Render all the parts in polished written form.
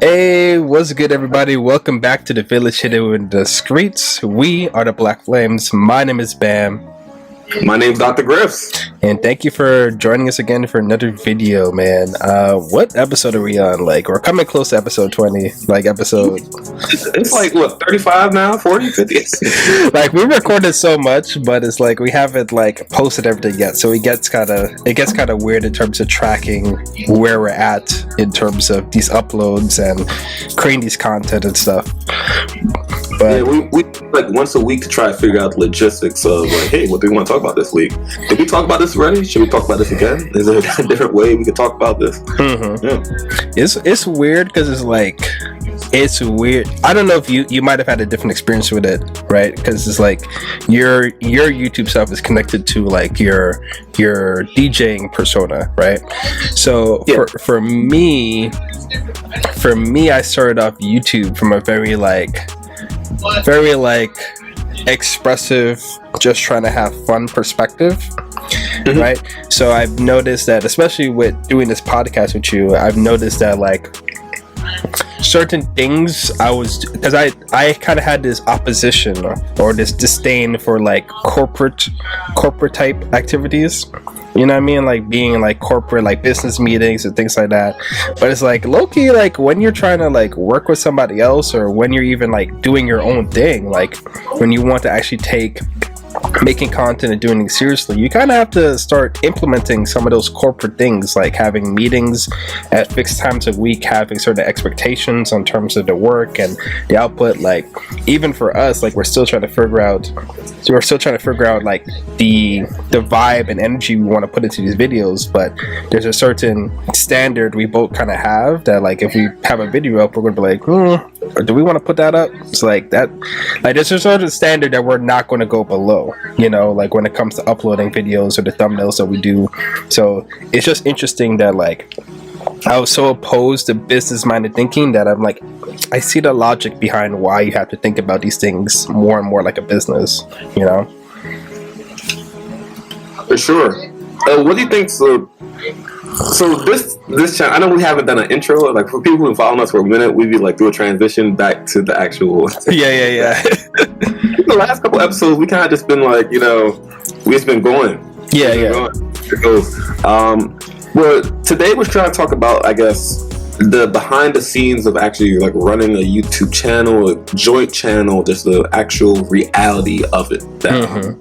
Hey, what's good, everybody? Welcome back to the Village Hidden in the Streets. We are the Black Flames. My name is Bam, My name's Dr. Griffs. and thank you for joining us again for another video, man. What episode are we on? Like, we're coming close to episode 20. Like, episode. It's like, what, 35 now? 40, 50? Like, we recorded so much, but it's like we haven't like posted everything yet, so it gets kind of weird in terms of tracking where we're at in terms of these uploads and creating these content and stuff. But Yeah, we like once a week to try to figure out the logistics of like, hey, what do we want to talk about this week? Did we talk about this already? Should we talk about this again? Is there a different way we could talk about this? Yeah. it's weird because it's weird. I don't know if you might have had a different experience with it, right? Because it's like your YouTube stuff is connected to like your DJing persona, right? So Yeah. for me, I started off YouTube from a very expressive, just trying to have fun perspective. Right? So I've noticed that, especially with doing this podcast with you, I've noticed that like certain things because I kind of had this opposition or this disdain for like corporate type activities. You know what I mean? Like being in like corporate, like business meetings and things like that. But it's like low-key, like when you're trying to like work with somebody else, or when you're even like doing your own thing, like when you want to actually take making content and doing it seriously, you kind of have to start implementing some of those corporate things, like having meetings at fixed times a week, having certain expectations on terms of the work and the output. Like even for us, like we're still trying to figure out like the vibe and energy we want to put into these videos, but there's a certain standard we both kind of have that like if we have a video up, we're gonna be like, or do we want to put that up? It's like that, like there's a sort of standard that we're not going to go below, you know, like when it comes to uploading videos or the thumbnails that we do. So it's just interesting that like I was so opposed to business-minded thinking that I'm like, I see the logic behind why you have to think about these things more and more like a business, you know? For sure. What do you think? So this channel, I know we haven't done an intro. Like for people who follow us for a minute, we'd be like do a transition back to the actual. Yeah. The last couple episodes, we kind of just been like, you know, we just been going. Yeah. It goes. Well, today we're trying to talk about, I guess, the behind the scenes of actually like running a YouTube channel, a joint channel, just the actual reality of it that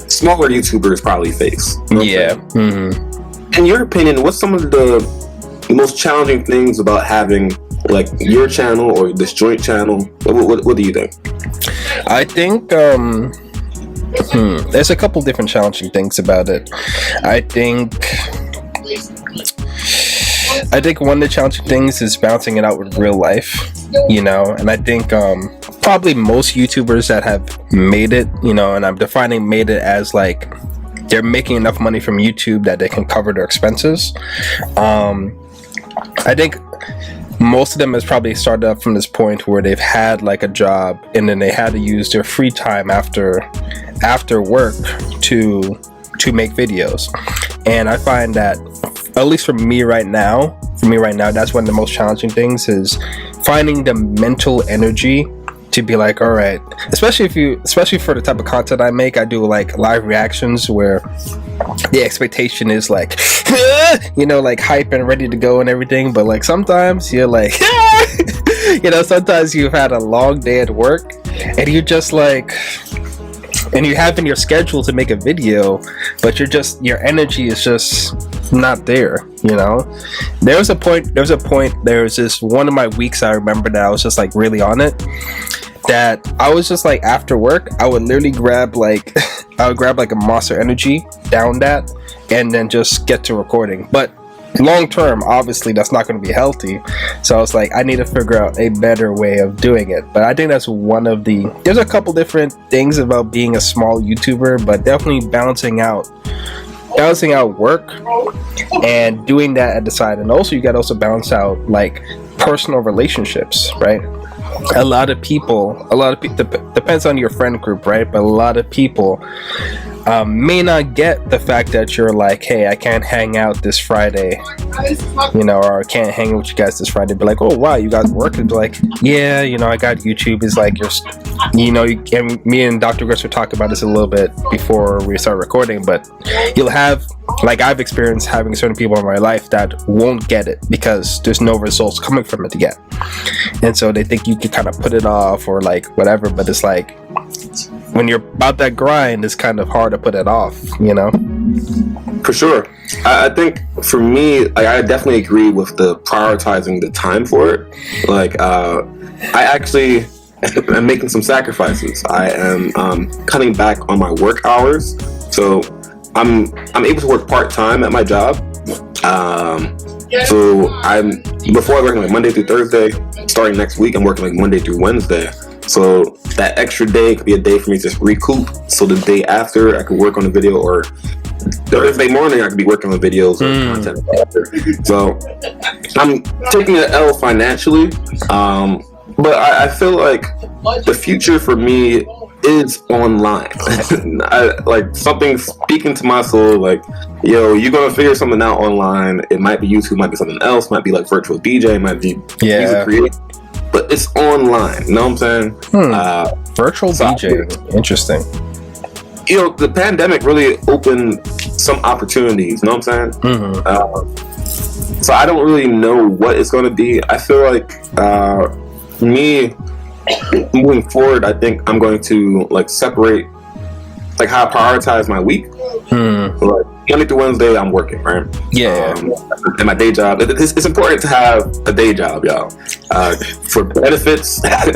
smaller YouTubers probably face. You know what I'm saying? In your opinion, what's some of the most challenging things about having like your channel or this joint channel? What do you think? I think there's a couple different challenging things about it. I think one of the challenging things is balancing it out with real life, you know, and I think probably most YouTubers that have made it, you know, and I'm defining made it as like they're making enough money from YouTube that they can cover their expenses. I think most of them has probably started up from this point where they've had like a job and then they had to use their free time after work to make videos. And I find that, at least for me right now, that's one of the most challenging things is finding the mental energy to be like, all right, especially for the type of content I make. I do like live reactions where the expectation is like, you know, like hype and ready to go and everything, but like sometimes you're like, you know, sometimes you've had a long day at work and you just like, and you have in your schedule to make a video, but your energy is just not there, you know. There was this one of my weeks I remember that I was just like really on it, that I was just like after work I would literally grab like a Monster Energy, down that, and then just get to recording. But long term, obviously that's not going to be healthy, so I was like, I need to figure out a better way of doing it. But I think that's there's a couple different things about being a small YouTuber, but definitely balancing out work and doing that at the side. And also you got to also balance out like personal relationships, right? A lot of people depends on your friend group, right? But a lot of people may not get the fact that you're like, hey, I can't hang out this Friday, or I can't hang with you guys this Friday. Be like, oh wow, you guys work? And be like, yeah, I got YouTube. It's like and me and Dr. Griffs were talking about this a little bit before we start recording, but you'll have, like, I've experienced having certain people in my life that won't get it because there's no results coming from it yet, and so they think you can kind of put it off or like whatever, but it's like when you're about that grind, it's kind of hard to put it off, For sure. I think for me, like, I definitely agree with the prioritizing the time for it. Like, I actually am making some sacrifices. I am cutting back on my work hours, so I'm able to work part-time at my job. So before I work like Monday through Thursday, starting next week, I'm working like Monday through Wednesday. So that extra day could be a day for me to just recoup. So the day after, I could work on a video, or Thursday morning, I could be working on videos or content. So I'm taking an L financially, but I feel like the future for me is online. Like, something speaking to my soul, like, yo, you're gonna figure something out online. It might be YouTube, might be something else, might be like virtual DJ, might be music creator. But it's online, you know what I'm saying? Virtual DJ, interesting. The pandemic really opened some opportunities, you know what I'm saying? So I don't really know what it's going to be. I feel like me moving forward, I think I'm going to like separate like how I prioritize my week. Like, Monday through Wednesday, I'm working, right? And my day job. It's important to have a day job, y'all. For benefits, I'm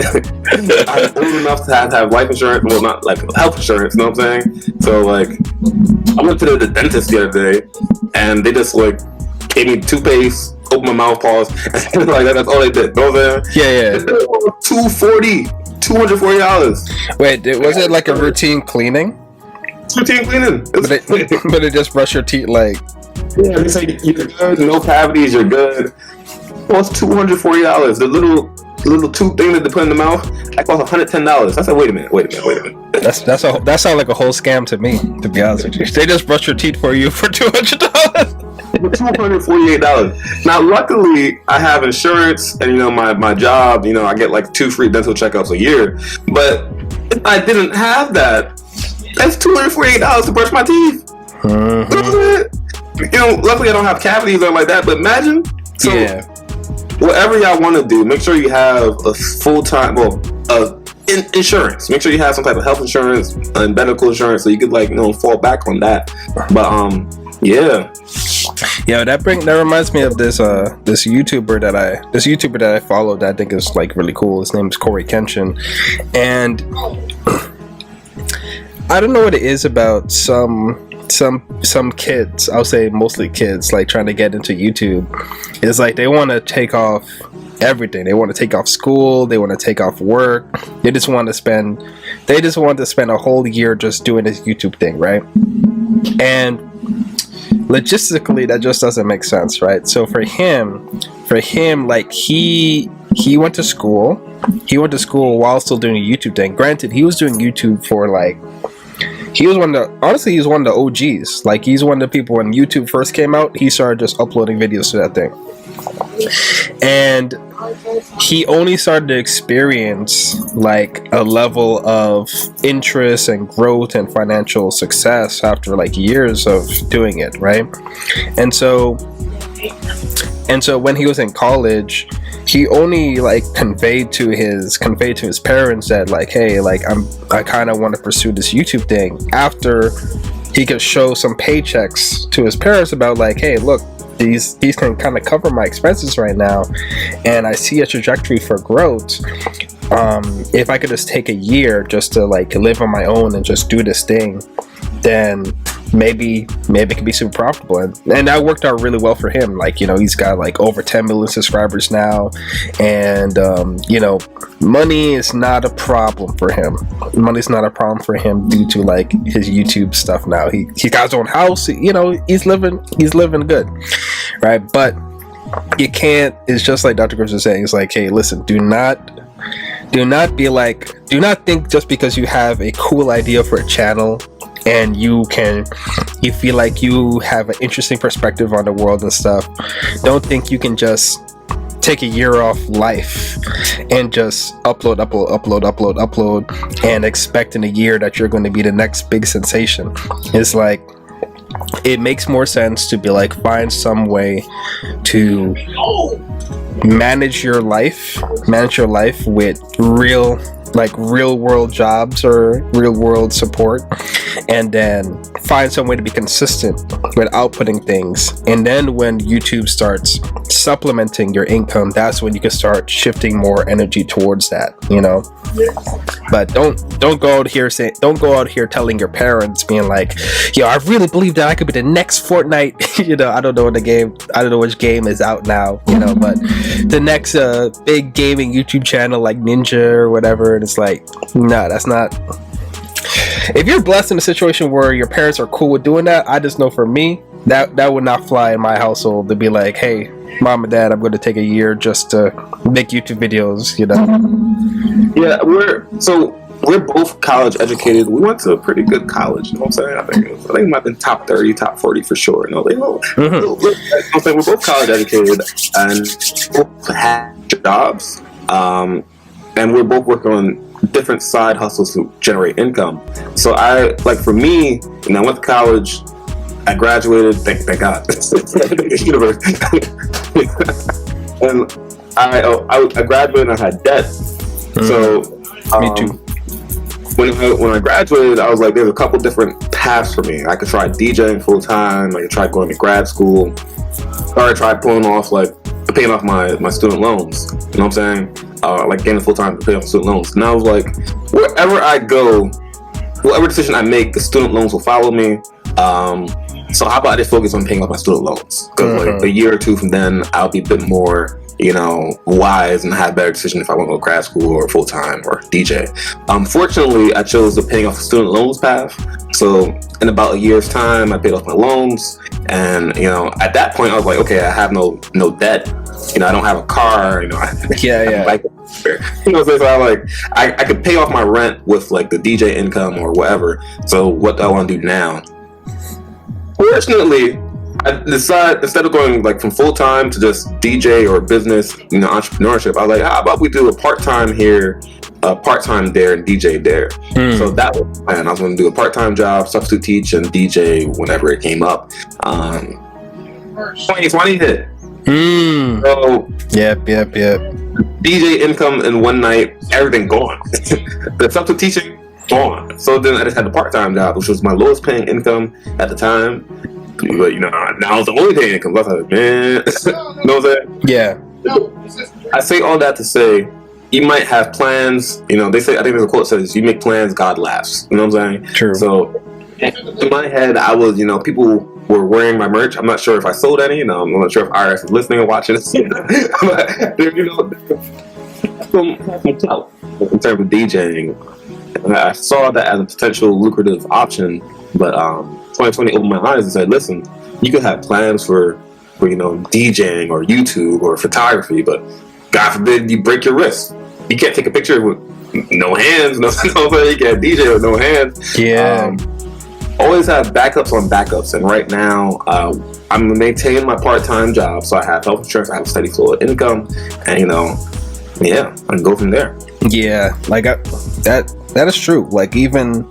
old enough to have life insurance. Well, not like health insurance, you know what I'm saying? So, like, I went to the dentist the other day, and they just, like, gave me toothpaste, opened my mouth, pause, and like that's all they did. You know what I'm saying? $240. Wait, was it like a routine cleaning? Routine cleaning. But it just brush your teeth, like... Yeah, they say you're good, no cavities, you're good. Well, it's $240. The little tooth thing that they put in the mouth, that costs $110. I said, wait a minute. That sounds like a whole scam to me, to be honest with you. They just brush your teeth for you for $200. $248. Now, luckily, I have insurance, and my job. I get like 2 free dental checkups a year. But if I didn't have that, that's $248 to brush my teeth. Luckily I don't have cavities or like that. But imagine. So, whatever y'all want to do, make sure you have a full-time, insurance. Make sure you have some type of health insurance and medical insurance, so you could fall back on that. But yeah, that reminds me of this YouTuber that I followed that I think is like really cool. His name is Corey Kenshin, and I don't know what it is about some kids, I'll say mostly kids, like trying to get into YouTube. It's like they want to take off everything. They want to take off school, they want to take off work. They just want to spend a whole year just doing this YouTube thing, right? And logistically that just doesn't make sense, right? So for him, like he went to school while still doing a YouTube thing. Granted, he was doing YouTube for like, he was one of the OGs. Like, he's one of the people when YouTube first came out, he started just uploading videos to that thing. And he only started to experience like a level of interest and growth and financial success after like years of doing it, right? And so when he was in college, he only like conveyed to his parents that like, hey, like I kind of want to pursue this YouTube thing after he could show some paychecks to his parents about like, hey, look, these can kind of cover my expenses right now, and I see a trajectory for growth. If I could just take a year just to like live on my own and just do this thing, then maybe it could be super profitable, and that worked out really well for him. Like, he's got like over 10 million subscribers now, and money is not a problem for him. Money's not a problem for him due to like his YouTube stuff now. He got his own house, he's living good, right? But you can't, it's just like Dr. Griffs was saying, it's like, hey, listen, do not think just because you have a cool idea for a channel and you feel like you have an interesting perspective on the world and stuff, don't think you can just take a year off life and just upload and expect in a year that you're going to be the next big sensation. It's like, it makes more sense to be like, find some way to manage your life with real world jobs or real world support, and then find some way to be consistent with outputting things. And then when YouTube starts supplementing your income, that's when you can start shifting more energy towards that, you know. But don't go out here telling your parents, being like, yo, I really believe that I could be the next Fortnite. You know, I don't know which game is out now, you know, but the next big gaming YouTube channel like Ninja or whatever. And it's like, no, that's not. If you're blessed in a situation where your parents are cool with doing that, I just know for me that would not fly in my household to be like, hey, mom and dad, I'm going to take a year just to make YouTube videos, you know. Yeah, we're both college educated. We went to a pretty good college, you know what I'm saying? I think it might have been top 30, top 40 for sure. You know, we're both college educated and both have jobs, and we're both working on different side hustles to generate income. So for me, when I went to college, I graduated, thank God, university. And I graduated and I had debt. So me too. When I graduated, I was like, there's a couple different paths for me. I could try DJing full time. I could try going to grad school, or I tried paying off my student loans. You know what I'm saying? Like getting full time to pay off student loans. And I was like, wherever I go, whatever decision I make, the student loans will follow me. So how about I just focus on paying off my student loans? Because like a year or two from then, I'll be a bit more, you know, wise and have a better decision if I want to go to grad school or full time or DJ. Fortunately, I chose the paying off the student loans path. So in about a year's time, I paid off my loans, and you know, at that point, I was like, okay, I have no debt. You know, I don't have a car. You know, yeah. Like, you know, so I could pay off my rent with like the DJ income or whatever. So what do I want to do now? Fortunately, I decided, instead of going like from full time to just DJ or business, you know, entrepreneurship, I was like, how about we do a part time here, a part time there, and DJ there. So that was the plan. I was going to do a part time job, substitute teach, and DJ whenever it came up. 2020 hit. So Yep. DJ income in one night, everything gone. The substitute teaching gone. So then I just had the part time job, which was my lowest paying income at the time. But you know, now it's the only paying income. I was like, man, you know what I'm saying? Yeah. I say all that to say, you might have plans. You know, they say, I think there's a quote that says, "You make plans, God laughs." You know what I'm saying? True. So in my head, I was, you know, people were wearing my merch. I'm not sure if I sold any. You know, I'm not sure if IRS is listening and watching this. But you know, some clout in terms of DJing. And I saw that as a potential lucrative option, but 2020 opened my eyes and said, listen, you could have plans for you know, DJing or YouTube or photography, but God forbid you break your wrist. You can't take a picture with no hands. No, you can't DJ with no hands. Yeah. Always have backups on backups, and right now I'm maintaining my part-time job, so I have health insurance, I have a steady flow of income, and you know, yeah, I can go from there. Yeah, like that is true. Like even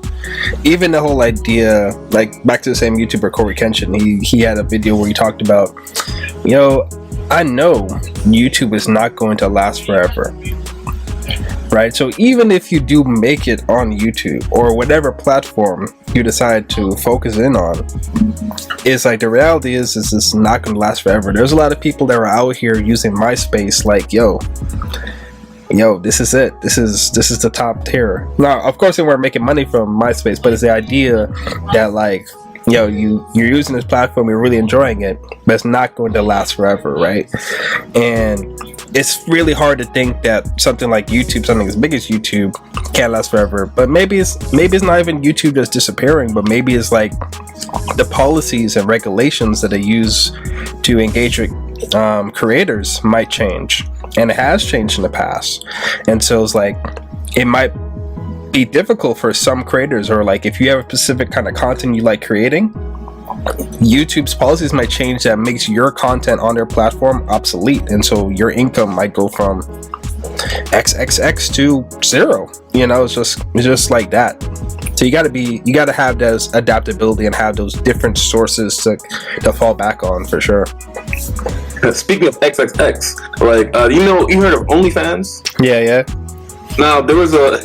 the whole idea, like back to the same YouTuber Corey Kenshin, he had a video where he talked about, you know, I know YouTube is not going to last forever, right? So even if you do make it on YouTube or whatever platform you decide to focus in on, it's like the reality is it's not going to last forever. There's a lot of people that are out here using MySpace like, yo, this is it. This is the top tier. Now, of course, they weren't making money from MySpace, but it's the idea that like, you're using this platform, you're really enjoying it, but it's not going to last forever, right? And it's really hard to think that something like YouTube, something as big as YouTube, can't last forever. But maybe it's not even YouTube that's disappearing, but maybe it's like the policies and regulations that they use to engage with creators might change, and it has changed in the past. And so it's like it might be difficult for some creators, or like if you have a specific kind of content you like creating, YouTube's policies might change that makes your content on their platform obsolete, and so your income might go from XXX to 0. You know, it's just like that. So you gotta have those adaptability and have those different sources to fall back on, for sure. Speaking of XXX, like you heard of OnlyFans? Yeah. Now there was a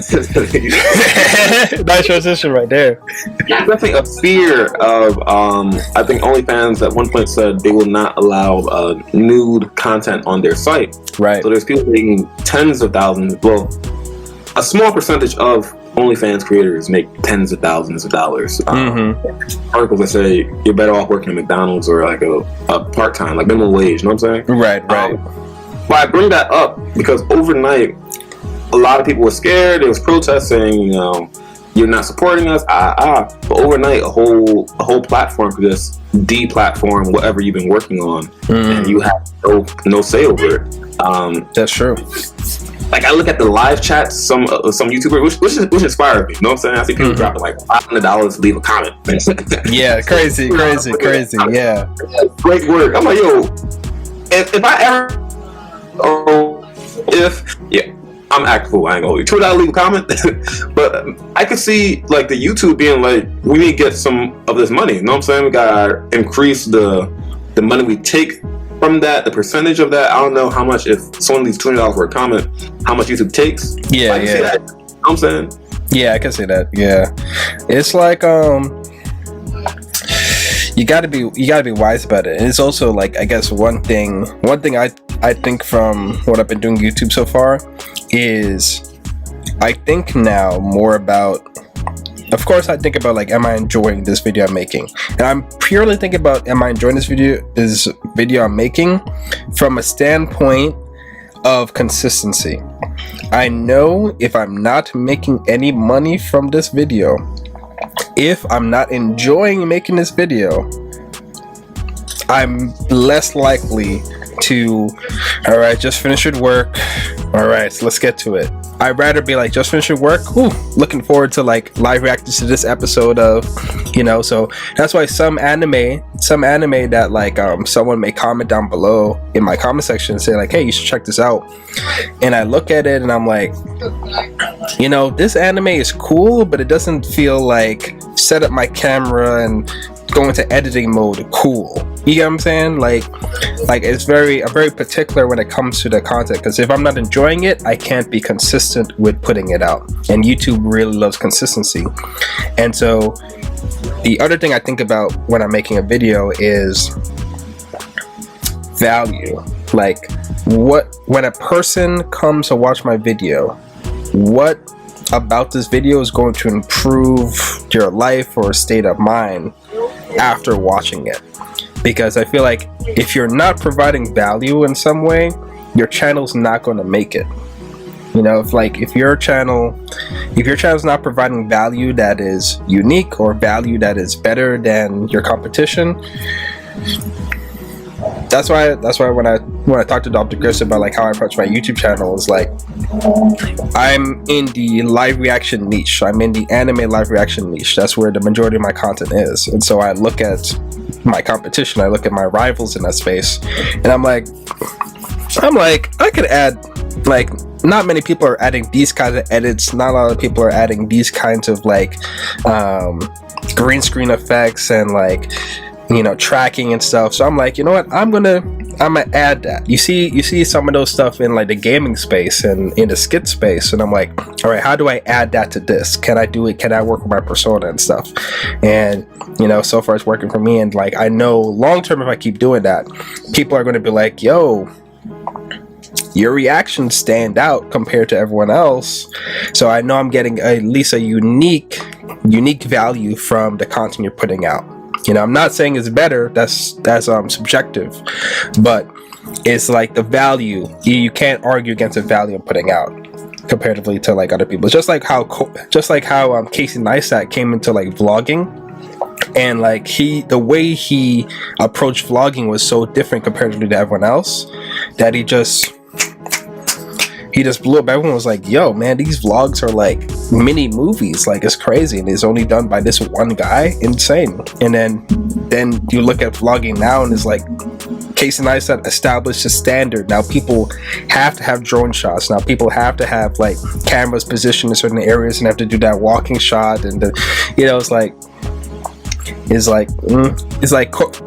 nice transition right there. Definitely a fear of I think OnlyFans at one point said they will not allow nude content on their site. Right. So there's people making tens of thousands. Well, a small percentage of OnlyFans creators make tens of thousands of dollars. Articles that say you're better off working at McDonald's or like a part-time, like minimum wage. You know what I'm saying? Right. But I bring that up because overnight, a lot of people were scared. There was protests saying, you know, you're not supporting us. But overnight, a whole platform could just de-platform whatever you've been working on, and you have no say over it. That's true. Like, I look at the live chats, some YouTubers, which inspired me. You know what I'm saying? I see people dropping like $500 to leave a comment. Yeah, crazy. Yeah, great work. I'm like, yo, if I ever, I'm active. I ain't gonna hold you. $2 leave a comment, but I could see like the YouTube being like, we need to get some of this money. You know what I'm saying? We gotta increase the money we take from that, the percentage of that. I don't know how much, if someone leaves $20 for a comment, how much YouTube takes. Yeah. See that? You know what I'm saying? Yeah, I can see that. Yeah, it's like you gotta be wise about it. And it's also like, I guess one thing I think from what I've been doing YouTube so far is I think now more about, of course I think about like, am I enjoying this video I'm making? And I'm purely thinking about, am I enjoying this video I'm making from a standpoint of consistency. I know if I'm not making any money from this video, if I'm not enjoying making this video, I'm less likely to, all right, just finished your work, all right, so let's get to it. I'd rather be like, just finished your work, looking forward to like live reacting to this episode of, you know. So that's why some anime that like someone may comment down below in my comment section and say like, hey, you should check this out, and I look at it and I'm like, you know, this anime is cool, but it doesn't feel like set up my camera and go into editing mode cool. You get what I'm saying? Like I'm very particular when it comes to the content, because if I'm not enjoying it, I can't be consistent with putting it out. And YouTube really loves consistency. And so the other thing I think about when I'm making a video is value. Like, when a person comes to watch my video, what about this video is going to improve your life or state of mind after watching it? Because I feel like if you're not providing value in some way, your channel's not going to make it. You know, if your channel's not providing value that is unique or value that is better than your competition, that's why when I talked to Dr. Griffs about like how I approach my YouTube channel, is like, I'm in the live reaction niche. I'm in the anime live reaction niche. That's where the majority of my content is. And so I look at my competition, I look at my rivals in that space, and I'm like, I could add, like, not many people are adding these kinds of edits. Not a lot of people are adding these kinds of like green screen effects and like, you know, tracking and stuff. So I'm like, you know what, I'm gonna add that. You see some of those stuff in like the gaming space and in the skit space, and I'm like, all right, how do I add that to this? Can I do it? Can I work with my persona and stuff? And you know, so far it's working for me. And like, I know long term, if I keep doing that, people are going to be like, yo, your reactions stand out compared to everyone else. So I know I'm getting at least a unique value from the content you're putting out. You know, I'm not saying it's better, that's subjective, but it's like the value, you can't argue against the value I'm putting out comparatively to like other people. Just like how Casey Neistat came into like vlogging, and like the way he approached vlogging was so different comparatively to everyone else that he just blew up. Everyone was like, yo man, these vlogs are like mini movies. Like, it's crazy, and it's only done by this one guy. Insane. And then you look at vlogging now, and it's like Casey Neistat established a standard. Now people have to have drone shots. Now people have to have like cameras positioned in certain areas and have to do that walking shot, and it's like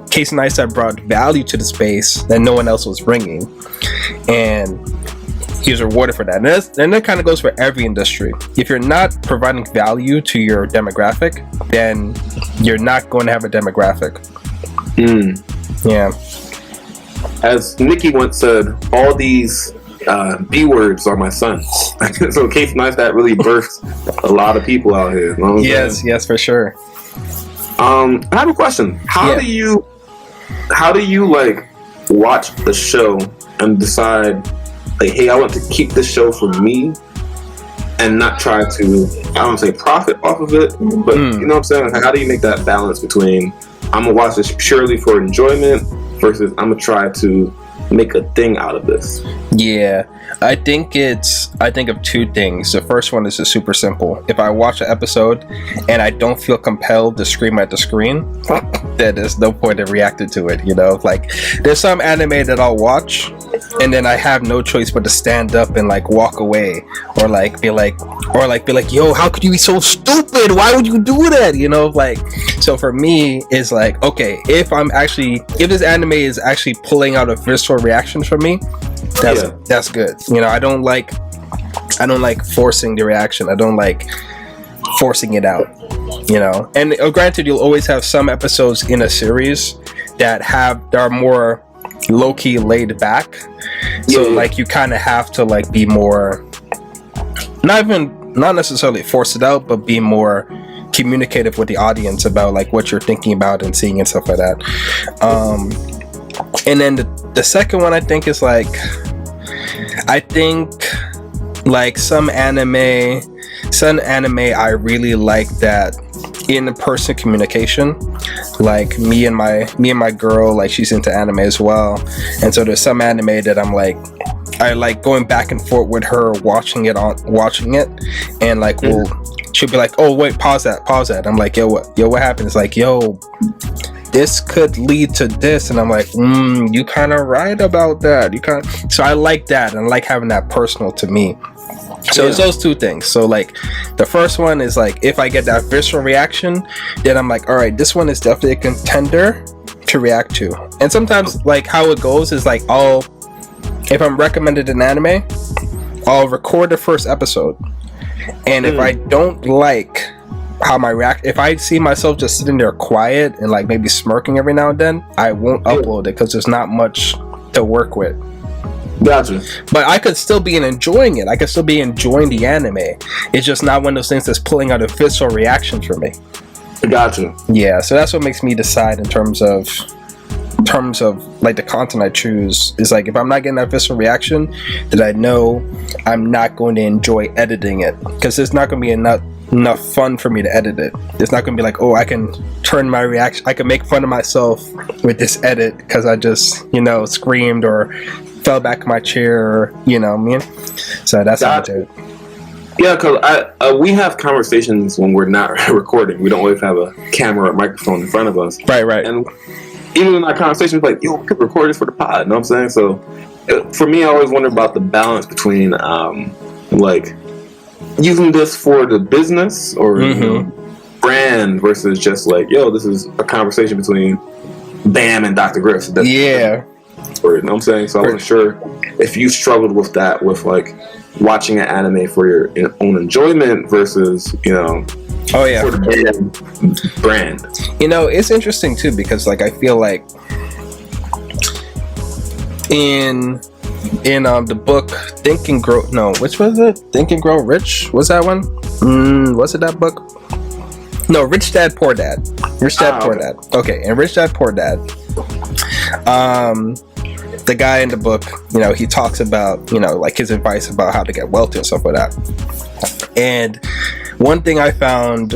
Casey Neistat brought value to the space that no one else was bringing, and he was rewarded for that. And that kind of goes for every industry. If you're not providing value to your demographic, then you're not going to have a demographic. Yeah. As Nikki once said, all these B words are my sons. So Casey Neistat really birthed a lot of people out here. You know what I'm saying? Yes, for sure. I have a question. How do you like watch the show and decide like, hey, I want to keep this show for me and not try to, I don't say profit off of it, but you know what I'm saying? Like, how do you make that balance between I'm gonna watch this purely for enjoyment versus I'm gonna try to make a thing out of this? Yeah, I think of two things. The first one is just super simple. If I watch an episode and I don't feel compelled to scream at the screen, then there's no point in reacting to it. Like, there's some anime that I'll watch and then I have no choice but to stand up and like walk away, or be like, yo, how could you be so stupid? Why would you do that? So for me, it's like, okay, if this anime is actually pulling out a visceral reaction from me, that's good. I don't like forcing the reaction. I don't like forcing it out. And granted, you'll always have some episodes in a series that are more low-key laid back. So like you kind of have to like be more, not necessarily force it out, but be more communicative with the audience about like what you're thinking about and seeing and stuff like that. And then the second one, I think, is like, I think like some anime I really like that in-person communication. Like me and my girl, like, she's into anime as well, and so there's some anime that I like going back and forth with her watching it, and like she'll be like, oh wait, pause that. I'm like, yo, what happened? It's like, yo, this could lead to this, and I'm like, you kind of right about that. So I like that, and I like having that personal to me. So it's those two things. So like the first one is like, if I get that visceral reaction, then I'm like, all right, this one is definitely a contender to react to. And sometimes like how it goes is like, if I'm recommended an anime, I'll record the first episode, and if I don't like how if I see myself just sitting there quiet and like maybe smirking every now and then, I won't upload it because there's not much to work with. Gotcha. But I could still be enjoying it. I could still be enjoying the anime. It's just not one of those things that's pulling out a visceral reaction for me. Gotcha. Yeah, so that's what makes me decide in terms of like the content I choose. Is like, if I'm not getting that visceral reaction, then I know I'm not going to enjoy editing it, because there's not going to be enough fun for me to edit it. It's not going to be like, oh, I can turn my reaction, I can make fun of myself with this edit because I just screamed or fell back in my chair, or so that's how I do it. Yeah, because we have conversations when we're not recording. We don't always have a camera or microphone in front of us. Right. And even in our conversations, like, yo, we could record this for the pod. You know what I'm saying? So for me, I always wonder about the balance between like using this for the business or brand versus just like, yo, this is a conversation between Bam and Dr. Griffs. You know what I'm saying? So I wasn't sure if you struggled with that, with like watching an anime for your own enjoyment versus, for the brand. It's interesting too, because like I feel like in the book Think and Grow, which was it? Think and Grow Rich? Was that one? Was it that book? No, Rich Dad Poor Dad. Poor Dad. Okay, and Rich Dad Poor Dad. The guy in the book, he talks about, like his advice about how to get wealthy and stuff like that. And one thing I found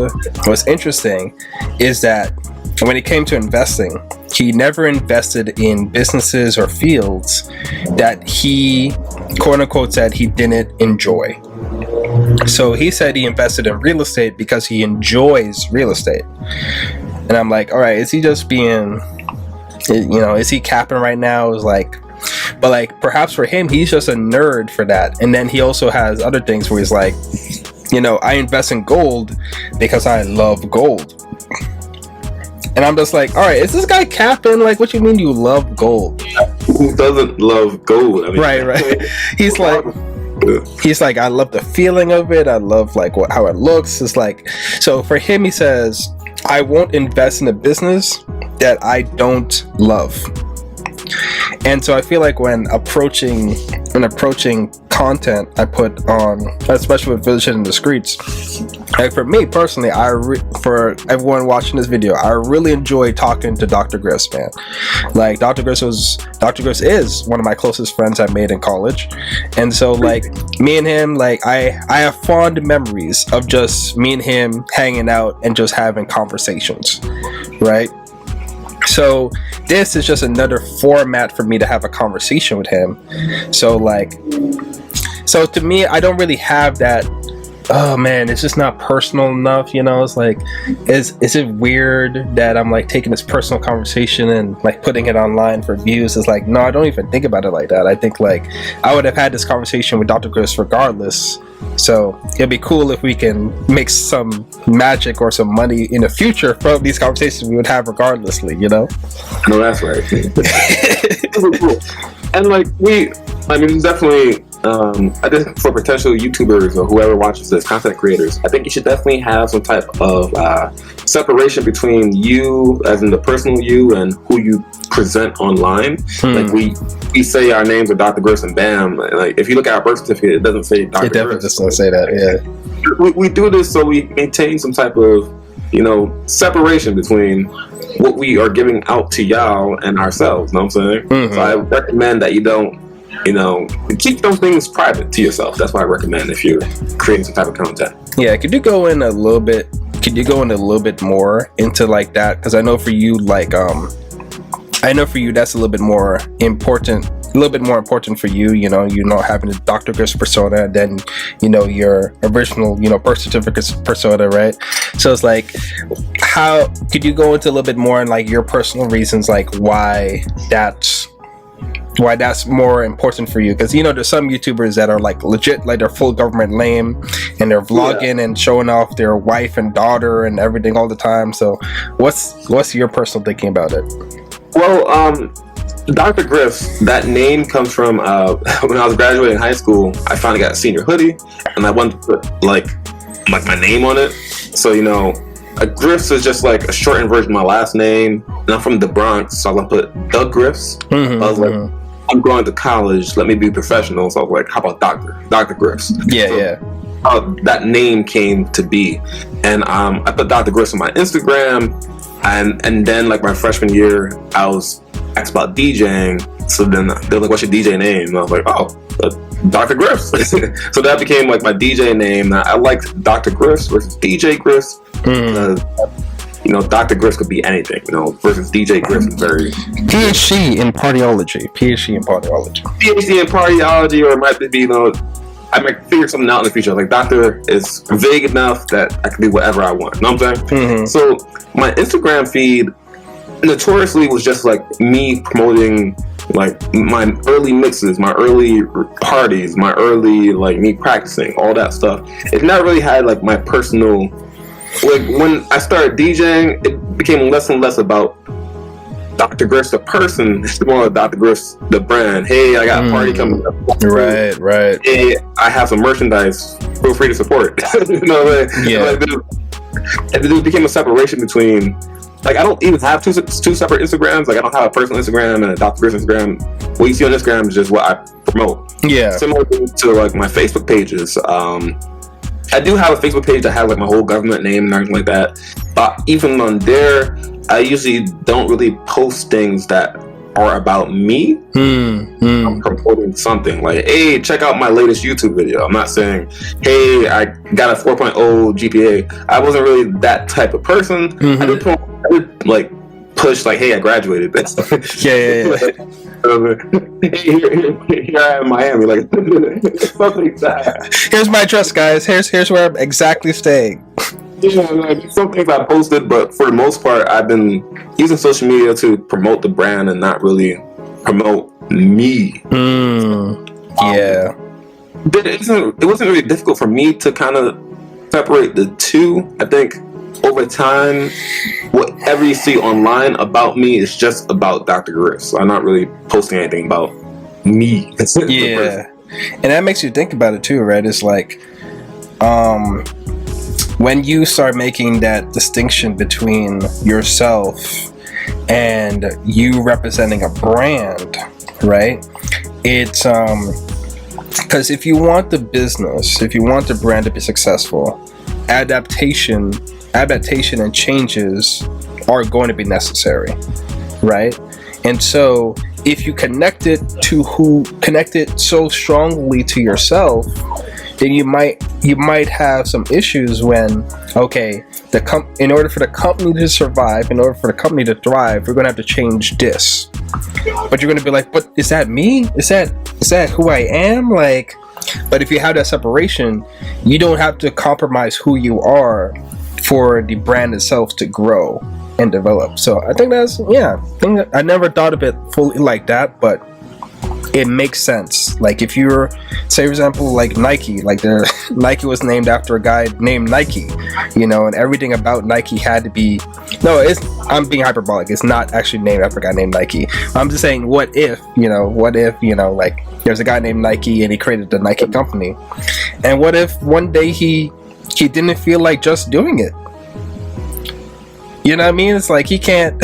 was interesting is that when it came to investing, he never invested in businesses or fields that he, quote unquote, said he didn't enjoy. So he said he invested in real estate because he enjoys real estate. And I'm like, all right, is he just being, is he capping right now? Is like, but like perhaps for him, he's just a nerd for that. And then he also has other things where he's like, I invest in gold because I love gold. And I'm just like, all right, is this guy capping? Like, what you mean you love gold? Who doesn't love gold? I mean, right. He's like, I love the feeling of it. I love like how it looks. It's like, so for him, he says, I won't invest in a business that I don't love. And so I feel like when approaching content I put on, especially with Village in the Streets, like for me personally, for everyone watching this video, I really enjoy talking to Dr. Griffs, man. Like Dr. Griffs is one of my closest friends I made in college, and so like me and him, like I have fond memories of just me and him hanging out and just having conversations, right? So this is just another format for me to have a conversation with him. So to me, I don't really have that, oh man, it's just not personal enough, it's like, is it weird that I'm like taking this personal conversation and like putting it online for views? It's like, no, I don't even think about it like that. I think like I would have had this conversation with Dr. Griffs regardless. So it'd be cool if we can make some magic or some money in the future from these conversations we would have regardlessly, No, that's right. And like it's definitely, I think for potential YouTubers or whoever watches this, content creators, I think you should definitely have some type of separation between you, as in the personal you, and who you present online. Like we say our names are Dr. Griffs and bam. Like if you look at our birth certificate, it doesn't say Dr. Griffs. It definitely doesn't say that. Yeah. We do this so we maintain some type of separation between what we are giving out to y'all and ourselves. Know what I'm saying? Mm-hmm. So I recommend that you don't, keep those things private to yourself. That's what I recommend if you're creating some type of content. Yeah, could you go in a little bit more into like that? Because I know for you, like, that's a little bit more important. A little bit more important for you, having the Dr. Griffs persona than, your original, birth certificate persona, right? So it's like, how could you go into a little bit more on like your personal reasons, like why that's more important for you? Because there's some YouTubers that are like legit, like their full government name, and they're vlogging and showing off their wife and daughter and everything all the time. So what's your personal thinking about it? Well, Dr. Griffs, that name comes from when I was graduating high school. I finally got a senior hoodie, and I wanted to put like my name on it. So Griffs is just like a shortened version of my last name, and I'm from the Bronx, so I want to put Doug Griffs. Mm-hmm, I was like, I'm going to college, let me be professional. So I was like, how about Dr. Griffs? Yeah. That name came to be, and I put Dr. Griffs on my Instagram, and then like my freshman year, I was asked about DJing. So then they're like, what's your DJ name? And I was like, Dr. Griffs. So that became like my DJ name. I liked Dr. Griffs versus DJ Griffs. Dr. Griffs could be anything, versus DJ Griffs is very... PhD in partyology, or it might be, I might figure something out in the future. Like, doctor is vague enough that I can do whatever I want. You know what I'm saying? Mm-hmm. So my Instagram feed notoriously was just like me promoting like my early mixes, my early parties, my early like me practicing, all that stuff. It never really had like my personal, like when I started DJing, it became less and less about Dr. Griffs the person. It's more like Dr. Griffs the brand. Hey, I got a party coming up. Right. Hey, I have some merchandise. Feel free to support. Yeah. And then it became a separation between, like, I don't even have two separate Instagrams. Like, I don't have a personal Instagram and a Dr. Griffs Instagram. What you see on Instagram is just what I promote. Yeah. Similar to like my Facebook pages. I do have a Facebook page that has like my whole government name and everything like that. But even on there, I usually don't really post things that are about me. I'm promoting something like, hey, check out my latest YouTube video. I'm not saying, hey, I got a 4.0 GPA. I wasn't really that type of person. I did push like, hey, I graduated. Yeah. Here I am in Miami, like something like that. Here's my address, guys. Here's where I'm exactly staying. Yeah, like some things I posted, but for the most part, I've been using social media to promote the brand and not really promote me. Yeah. But it wasn't really difficult for me to kind of separate the two. I think over time, whatever you see online about me is just about Dr. Griffs. I'm not really posting anything about me. Yeah. And that makes you think about it too, right? It's like, when you start making that distinction between yourself and you representing a brand, right? It's because if you want the business, if you want the brand to be successful, adaptation and changes are going to be necessary, right? And so if you connect it so strongly to yourself, then you might have some issues when, okay, in order for the company to survive, in order for the company to thrive, we're going to have to change this. But you're going to be like, but is that me? Is that who I am? Like, but if you have that separation, you don't have to compromise who you are for the brand itself to grow and develop. So I think I never thought of it fully like that, but it makes sense. Like if you're, say for example, like Nike, like Nike was named after a guy named Nike, and everything about Nike had to be, I'm being hyperbolic. It's not actually named after a guy named Nike. I'm just saying, what if, like there's a guy named Nike and he created the Nike company. And what if one day he didn't feel like just doing it? You know what I mean? It's like he can't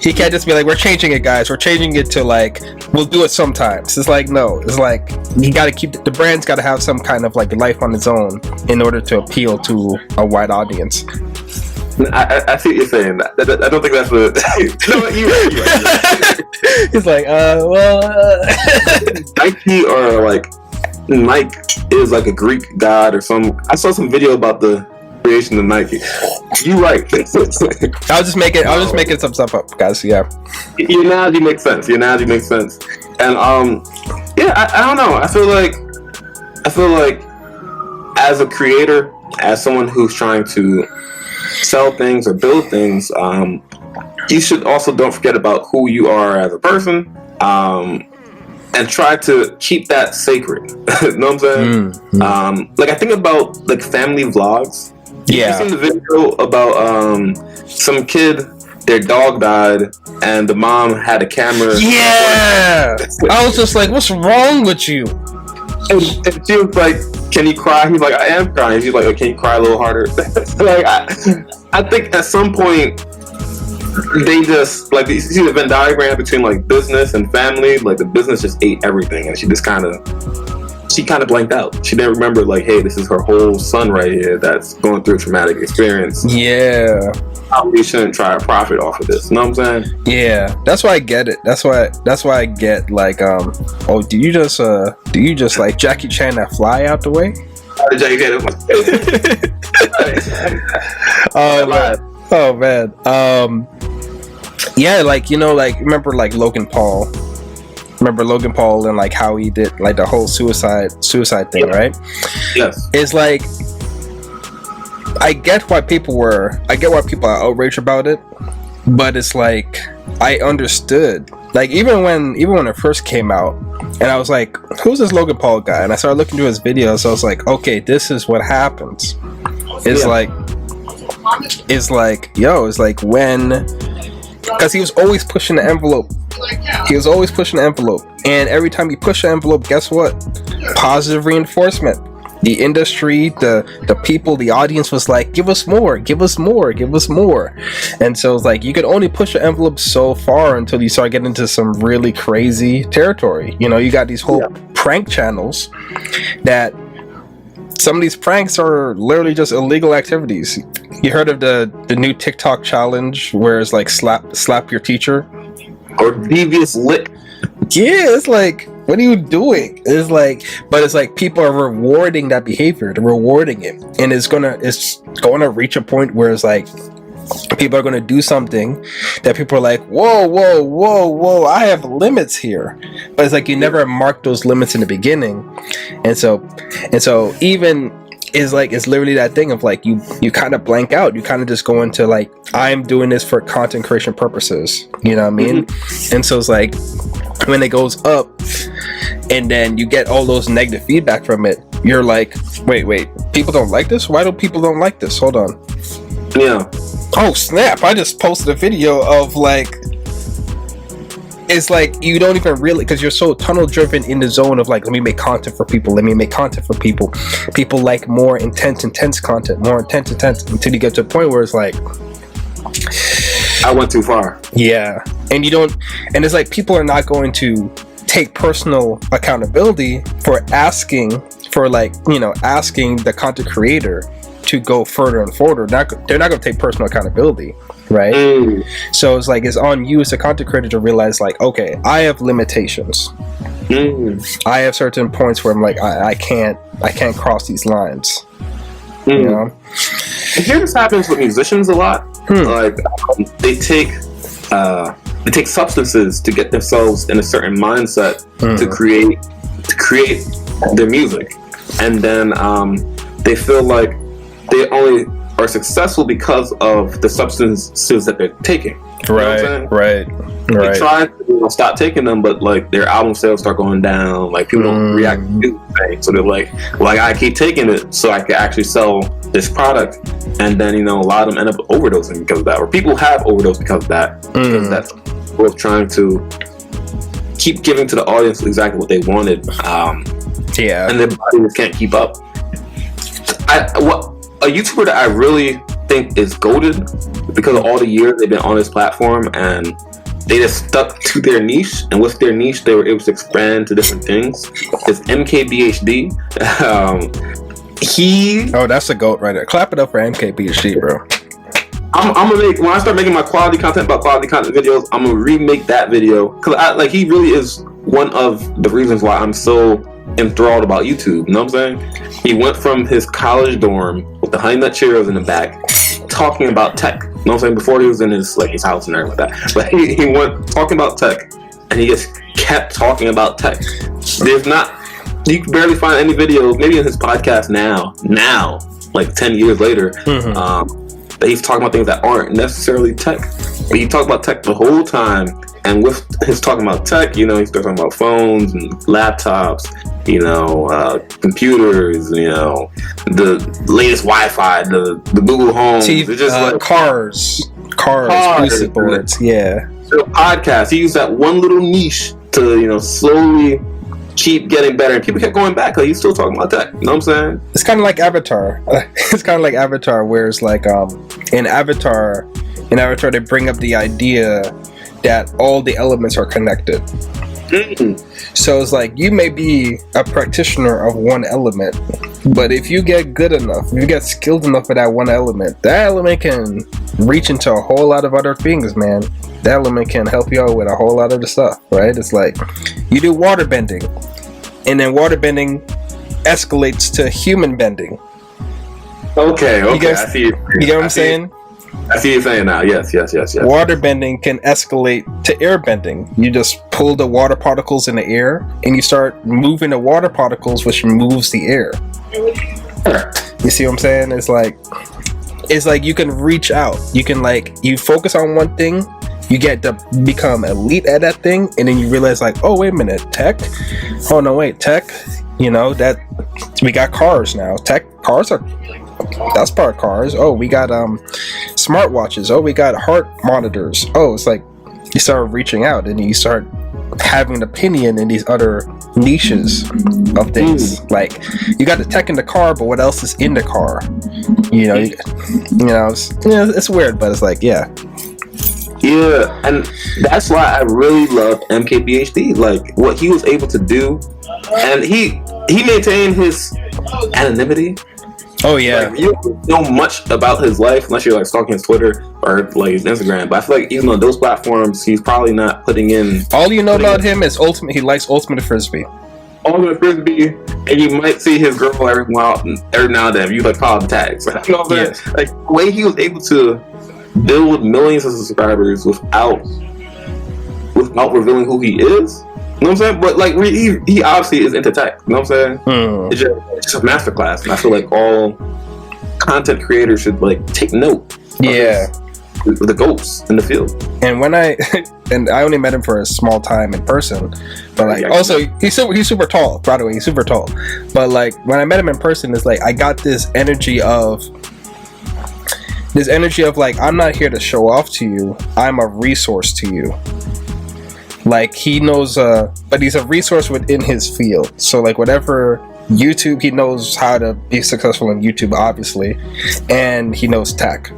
he can't just be like, we're changing it, guys. We're changing it to like, we'll do it sometimes. It's like, no. It's like, you got to keep the brand's got to have some kind of like life on its own in order to appeal to a wide audience. I see what you're saying. I don't think that's what. No, you're right. It's like, Nike or like Nike is like a Greek god or some. I saw some video about the creation of Nike. You're right. I was just making some stuff up, guys. Yeah. Your analogy makes sense. And I don't know. I feel like as a creator, as someone who's trying to sell things or build things, you should also don't forget about who you are as a person, and try to keep that sacred. You know what I'm saying? Mm-hmm. Like I think about like family vlogs. Yeah. You seen the video about some kid, their dog died, and the mom had a camera. Yeah. I was just like, what's wrong with you? And she was like, can you cry? He's like, I am crying. She's like, oh, can you cry a little harder? Like, I think at some point they just like, you see the Venn diagram between like business and family. Like the business just ate everything, and she kind of blanked out. She didn't remember like, hey, this is her whole son right here that's going through a traumatic experience. Yeah. We shouldn't try to profit off of this. You know what I'm saying? Yeah, that's why I get it. That's why I get like, do you just like Jackie Chan that fly out the way? Jackie Chan. Oh man. Yeah, like like remember like Logan Paul. Remember Logan Paul and like how he did like the whole suicide thing, right? Yes. It's like I get why people are outraged about it, but it's like I understood. Like even when it first came out, and I was like, who's this Logan Paul guy? And I started looking through his videos, so I was like, okay, this is what happens. It's like when, because he was always pushing the envelope. And every time you push the envelope, guess what? Positive reinforcement. The industry, the people, the audience was like, give us more. And so it's like, you could only push the envelope so far until you start getting into some really crazy territory. You got these whole prank channels that some of these pranks are literally just illegal activities. You heard of the new TikTok challenge where it's like slap your teacher? Or devious lip. Yeah, it's like, what are you doing? It's like people are rewarding that behavior. They're rewarding it, and it's gonna reach a point where it's like people are going to do something that people are like, whoa, I have limits here. But it's like you never mark those limits in the beginning. And so even is like, it's literally that thing of like, you kind of blank out. You kind of just go into like, I'm doing this for content creation purposes. You know what I mean? And so it's like, when it goes up and then you get all those negative feedback from it, you're like, wait, people don't like this? Why do people don't like this? Hold on. Yeah. Oh snap, I just posted a video of like, it's like you don't even really, because you're so tunnel driven in the zone of like, let me make content for people, people like more intense content, until you get to a point where it's like, I went too far. Yeah. And it's like people are not going to take personal accountability for asking the content creator to go further and further. They're not going to take personal accountability, right? So it's like, it's on you as a content creator to realize like, okay, I have limitations. I have certain points where I'm like, I can't cross these lines. You know? I hear this happens with musicians a lot. Like they take substances to get themselves in a certain mindset to create their music, and then they feel like they only are successful because of the substances that they're taking. Right. They try to stop taking them, but like their album sales start going down. Like people don't react to anything, so they're like, well, I gotta keep taking it so I can actually sell this product. And then a lot of them end up overdosing because of that, or people have overdosed because of that. Because that's worth trying to keep giving to the audience exactly what they wanted. And their body just can't keep up. A YouTuber that I really think is goated because of all the years they've been on this platform and they just stuck to their niche, and with their niche they were able to expand to different things, is MKBHD. That's a goat right there. Clap it up for MKBHD, bro. I'm gonna when I start making my quality content videos, I'm gonna remake that video because he really is one of the reasons why I'm so enthralled about YouTube. You know what I'm saying? He went from his college dorm with the Honey Nut Cheerios in the back, talking about tech. You know what I'm saying? Before he was in his house and everything like that. But he went talking about tech, and he just kept talking about tech. You can barely find any videos, maybe in his podcast now, like 10 years later, that he's talking about things that aren't necessarily tech. But he talked about tech the whole time, and with his talking about tech, he starts talking about phones and laptops, computers, the latest Wi-Fi, the Google Home, it's just like cars, music boards, yeah. So podcast, he used that one little niche to slowly keep getting better, and people kept going back because he's still talking about tech. You know what I'm saying? It's kind of like Avatar. Where it's like in Avatar they bring up the idea that all the elements are connected. So it's like you may be a practitioner of one element, but if you get good enough, if you get skilled enough for that one element, that element can reach into a whole lot of other things, man. That element can help you out with a whole lot of the stuff, right? It's like you do water bending, and then water bending escalates to human bending. Okay. I see. You get what I'm saying? I see you saying now. Yes. Water bending can escalate to air bending. You just pull the water particles in the air, and you start moving the water particles, which moves the air. You see what I'm saying? It's like you can reach out. You can you focus on one thing, you get to become elite at that thing, and then you realize oh, wait a minute, tech? Oh no, wait, tech? That we got cars now. That's part of cars. Oh, we got smartwatches. Oh, we got heart monitors. Oh, it's like you start reaching out and you start having an opinion in these other niches of things. Like you got the tech in the car, but what else is in the car? It's weird, but it's like yeah, and that's why I really love MKBHD. Like what he was able to do, and he maintained his anonymity. Oh yeah, you don't know much about his life unless you're stalking his Twitter or his Instagram. But I feel like even on those platforms, he's probably not putting in. All you know about him is ultimate. He likes ultimate frisbee. Ultimate frisbee, and you might see his girl every now and then. You follow the tags. You know what I'm saying? Like the way he was able to build millions of subscribers without revealing who he is. You know what I'm saying? But like he obviously is into tech. You know what I'm saying? It's just a masterclass, and I feel like all content creators should like take note. Yeah. The goats in the field. And when I only met him for a small time in person, but like also he's super tall. By the way, he's super tall. But like when I met him in person, it's like I got this energy of like, I'm not here to show off to you. I'm a resource to you. Like he knows, but he's a resource within his field. So like whatever YouTube, he knows how to be successful in YouTube, obviously, and he knows tech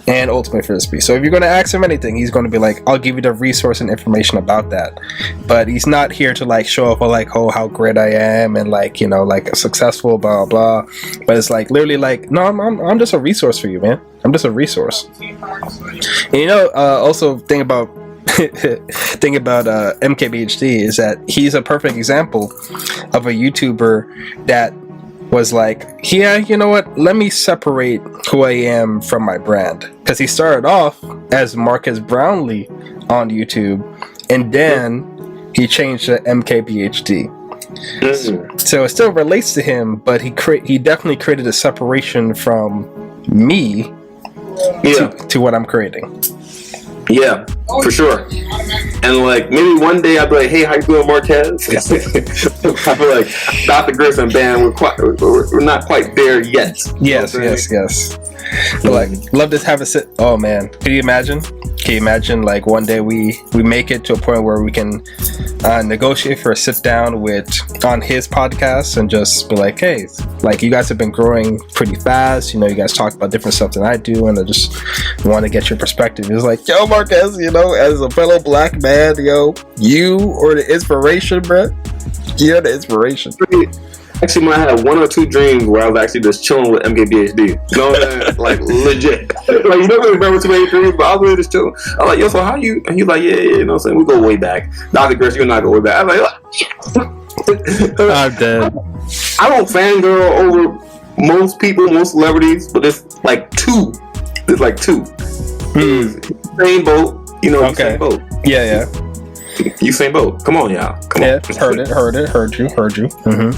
and ultimate frisbee. So if you're going to ask him anything, he's going to be like, I'll give you the resource and information about that. But he's not here to like show off like, oh, how great I am and like, you know, like successful, blah blah. But it's like literally like, no, I'm just a resource for you, man. I'm just a resource. And you know, also thing about MKBHD is that he's a perfect example of a YouTuber that was like, yeah, you know what, let me separate who I am from my brand, because he started off as Marcus Brownlee on YouTube and then he changed to MKBHD. So it still relates to him, but he definitely created a separation from me to what I'm creating. Yeah, for sure. And like maybe one day I'll be like, hey, how you doing, Marquez? I'll be like, Dr. Griffs and band, we're not quite there yet. Yes. But like, love to have a sit. Oh man, can you imagine like one day we make it to a point where we can negotiate for a sit down on his podcast and just be like, hey, like you guys have been growing pretty fast, you know, you guys talk about different stuff than I do, and I just want to get your perspective. It's like, yo, Marquez, you know, as a fellow black man, yo, you are the inspiration, bro. You're the inspiration. Actually, when I had one or two dreams where I was actually just chilling with MKBHD, you know what I'm saying? Like legit. Like you don't really remember too many dreams, but I was really just chilling. I was like, yo, so how you? And he's like, yeah, you know what I'm saying? We go way back. Dr. Griffs, you and I go way back. I'm like, I'm dead. I don't fangirl over most people, most celebrities, but it's like two. It's like two. Same boat, you know. Okay. Same boat. Yeah. Usain Bolt. Come on, y'all. Come on. Heard you. Mm-hmm.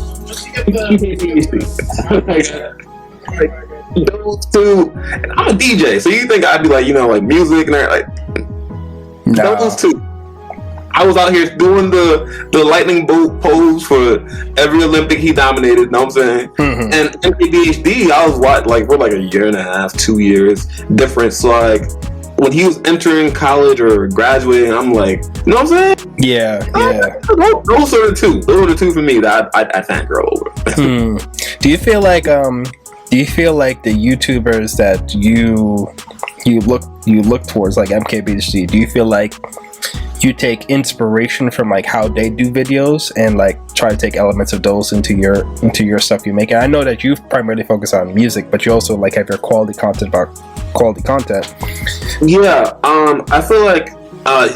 Those two. And I'm a DJ, so you think I'd be like, you know, like music and like those two. I was out here doing the lightning bolt pose for every Olympic he dominated, know what I'm saying? Mm-hmm. And MKBHD, I was we're like a year and a half, 2 years difference. So like when he was entering college or graduating, I'm like, you know what I'm saying? Yeah. Those are the two. Those are the two for me that I fangirl over. Do you feel like the YouTubers that you look towards, like MKBHD, do you feel like you take inspiration from like how they do videos and like try to take elements of those into your stuff you make? And I know that you primarily focus on music, but you also like have your quality content about quality content. Yeah, I feel like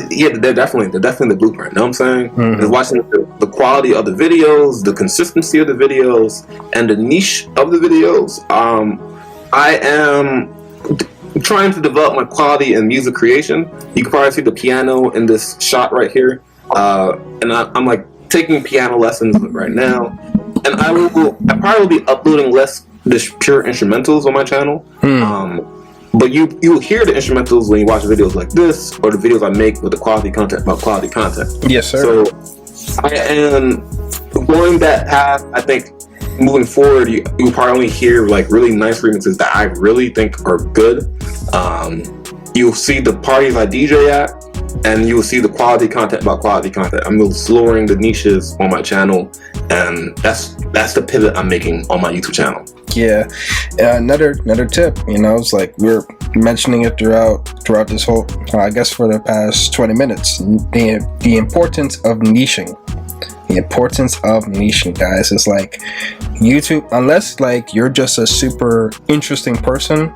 they're definitely the blueprint. You know what I'm saying? Mm-hmm. Is watching the quality of the videos, the consistency of the videos, and the niche of the videos. I am trying to develop my quality in music creation. You can probably see the piano in this shot right here, and I'm like taking piano lessons right now. And I probably will be uploading less just pure instrumentals on my channel. But you hear the instrumentals when you watch videos like this or the videos I make with the quality content about quality content. Yes, sir. So I am going that path. I think moving forward, you'll probably only hear like really nice remixes that I really think are good. You'll see the parties I DJ at, and you'll see the quality content about quality content. I'm exploring the niches on my channel, and that's the pivot I'm making on my YouTube channel. Yeah, another tip, you know, it's like we're mentioning it throughout this whole, I guess for the past 20 minutes, the importance of niching. The importance of niching, guys. It's like YouTube, unless like you're just a super interesting person,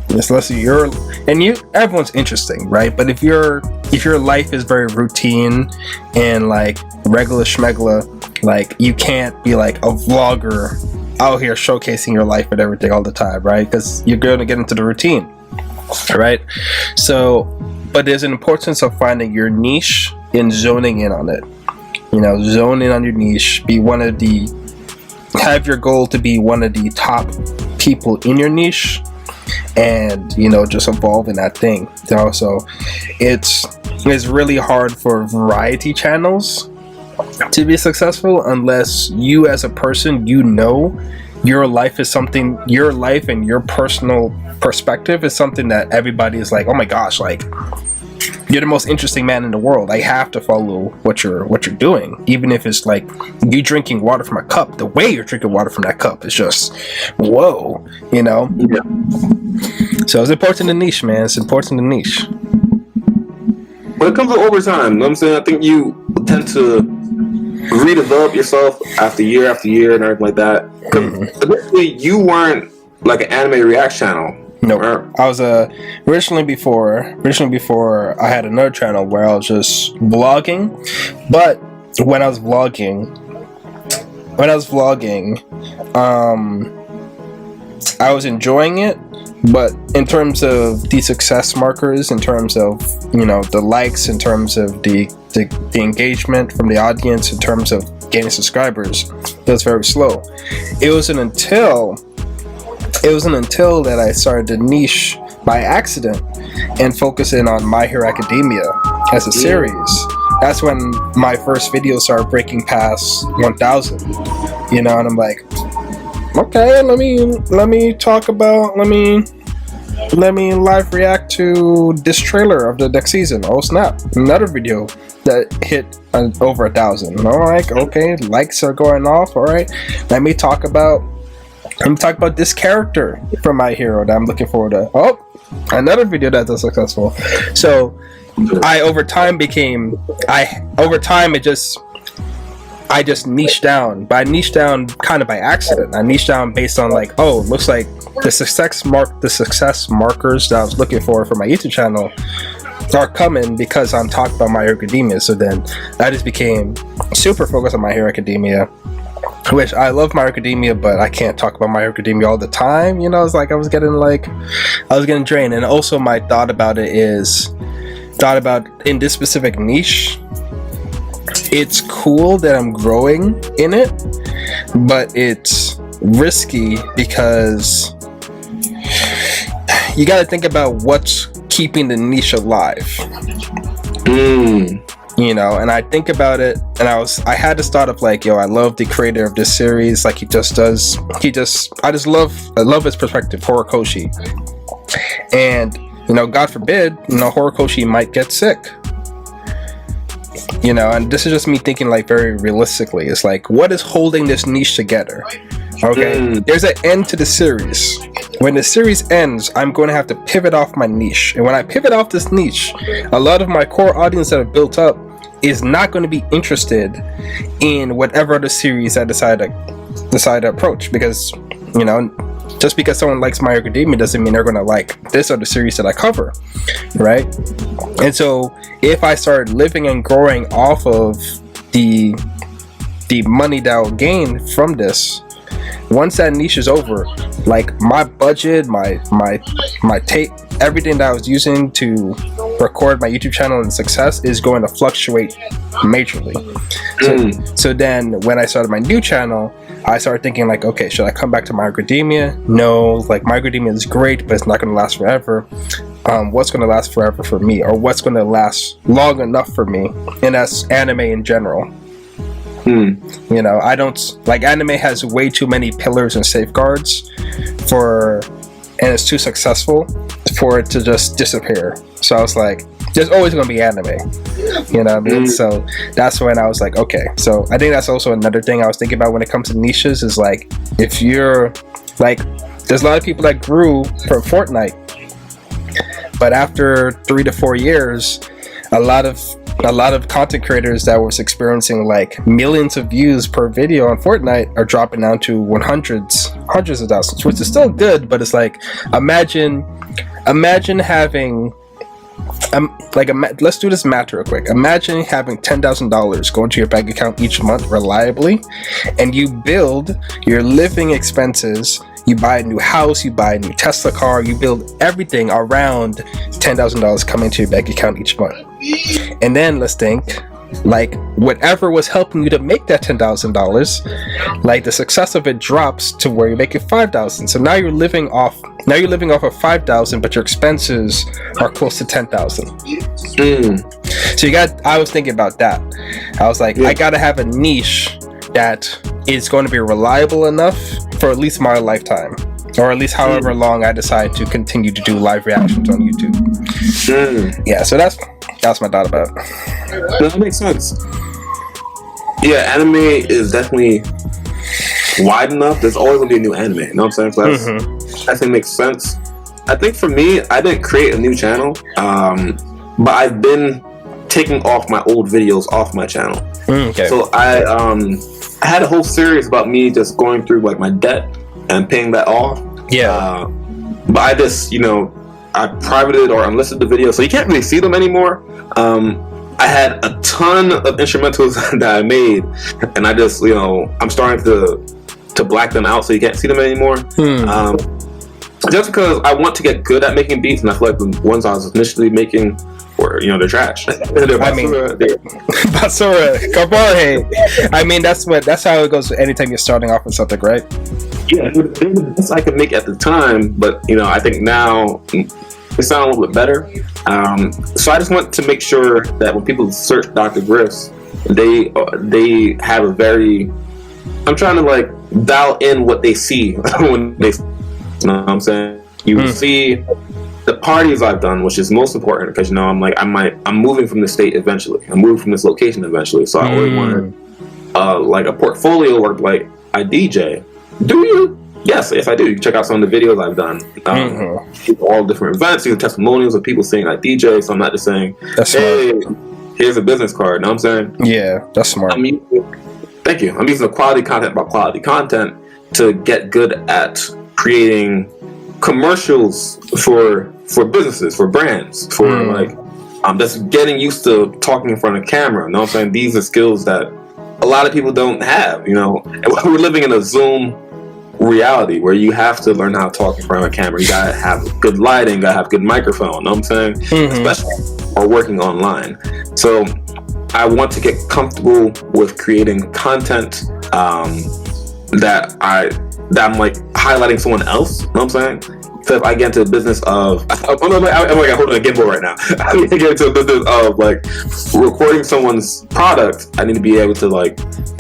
unless everyone's interesting, right? But if your life is very routine and like regular schmegula, like you can't be like a vlogger out here showcasing your life and everything all the time, right? Because you're going to get into the routine. right? So, but there's an importance of finding your niche and zoning in on it. You know, zone in on your niche, have your goal to be one of the top people in your niche, and, you know, just evolve in that thing. So it's really hard for variety channels to be successful unless you as a person, you know, your life and your personal perspective is something that everybody is like, oh my gosh, like, you're the most interesting man in the world. I have to follow what you're doing, even if it's like you drinking water from a cup. The way you're drinking water from that cup is just whoa, you know. Yeah. So it's important to niche, man. It's important to niche. When it comes to overtime, you know what I'm saying, I think you tend to redevelop yourself after year and everything like that. Because initially you weren't like an anime react channel. No, I was originally before I had another channel where I was just vlogging, but when I was vlogging, I was enjoying it, but in terms of the success markers, in terms of, you know, the likes, in terms of the engagement from the audience, in terms of gaining subscribers, it was very slow. It wasn't until that I started to niche by accident and focus in on My Hero Academia as a series. That's when my first videos started breaking past 1,000. You know, and I'm like, okay, let me live react to this trailer of the next season. Oh snap! Another video that hit over 1,000. All right, okay, likes are going off. All right, let me talk about this character from My Hero that I'm looking forward to. Oh, another video that's successful. So over time I just niched down. But I niched down kind of by accident. I niched down based on like, oh, looks like the success markers that I was looking for my YouTube channel are coming because I'm talking about My Hero Academia. So then I just became super focused on My Hero Academia, which I love My Hero Academia, but I can't talk about My Hero Academia all the time. You know, it's like I was getting drained. And also my thought about in this specific niche, it's cool that I'm growing in it, but it's risky because you got to think about what's keeping the niche alive. You know, and I think about it, and I had this thought of like, yo, I love the creator of this series, like I love his perspective, Horikoshi. And, you know, God forbid, you know, Horikoshi might get sick. You know, and this is just me thinking like very realistically. It's like, what is holding this niche together? Okay, there's an end to the series. When the series ends, I'm going to have to pivot off my niche. And when I pivot off this niche, a lot of my core audience that I've built up is not going to be interested in whatever other series I decide to approach. Because, you know, just because someone likes My Hero Academia doesn't mean they're going to like this other series that I cover, right? And so if I start living and growing off of the money that I'll gain from this, once that niche is over, like my budget, my tape, everything that I was using to record my YouTube channel and success is going to fluctuate majorly. So then when I started my new channel, I started thinking like, okay, should I come back to My Hero Academia? No, like My Hero Academia is great, but it's not going to last forever. What's going to last forever for me, or what's going to last long enough for me? And that's anime in general. You know, I don't like, anime has way too many pillars and safeguards and it's too successful for it to just disappear. So I was like, there's always going to be anime, you know what I mean? So that's when I was like, okay. So I think that's also another thing I was thinking about when it comes to niches is like, if you're like, there's a lot of people that grew from Fortnite, but after 3 to 4 years, a lot of content creators that was experiencing like millions of views per video on Fortnite are dropping down to hundreds of thousands, which is still good, but it's like, imagine having let's do this math real quick. Imagine having $10,000 go into your bank account each month reliably, and you build your living expenses. You buy a new house, you buy a new Tesla car, you build everything around $10,000 coming to your bank account each month. And then let's think, like, whatever was helping you to make that $10,000, like the success of it drops to where you're making $5,000. So now you're living off of $5,000, but your expenses are close to $10,000. So I was thinking about that. I was like, I gotta have a niche that is going to be reliable enough for at least my lifetime, or at least however long I decide to continue to do live reactions on YouTube. Yeah, so that's my thought about it. That makes sense. Yeah, anime is definitely wide enough. There's always gonna be a new anime. You know what I'm saying? So I think makes sense. I think for me, I didn't create a new channel, but I've been taking off my old videos off my channel. Okay. So I had a whole series about me just going through like my debt and paying that off. Yeah. But I just, I privated or unlisted the videos, so you can't really see them anymore. I had a ton of instrumentals that I made, and I just, I'm starting to black them out so you can't see them anymore. Just because I want to get good at making beats, and I feel like the ones I was initially making were, they're trash. Basura, come on, hey. I mean, that's how it goes anytime you're starting off with something, right? Yeah, they're the best I could make at the time, but I think now they sound a little bit better. So I just want to make sure that when people search Dr. Griffs, they have a very. I'm trying to like dial in what they see when they. You know what I'm saying? You see the parties I've done, which is most important because I'm moving from this state eventually. I'm moving from this location eventually. So I always wanted like a portfolio or like I DJ. Do you? Yes, I do. You can check out some of the videos I've done. All different events, testimonials of people saying I DJ. So I'm not just saying, hey, here's a business card. You know what I'm saying? Yeah, that's smart. Thank you. I'm using the quality content about quality content to get good at creating commercials for businesses, for brands, for like I'm just getting used to talking in front of camera. You know what I'm saying? These are skills that a lot of people don't have, And we're living in a Zoom reality where you have to learn how to talk in front of a camera. You gotta have good lighting, you gotta have good microphone, you know what I'm saying? Especially or working online. So I want to get comfortable with creating content that I'm like highlighting someone else, you know what I'm saying? So if I get into the business of I'm holding a gimbal right now. I need to get into a business of like recording someone's product. I need to be able to like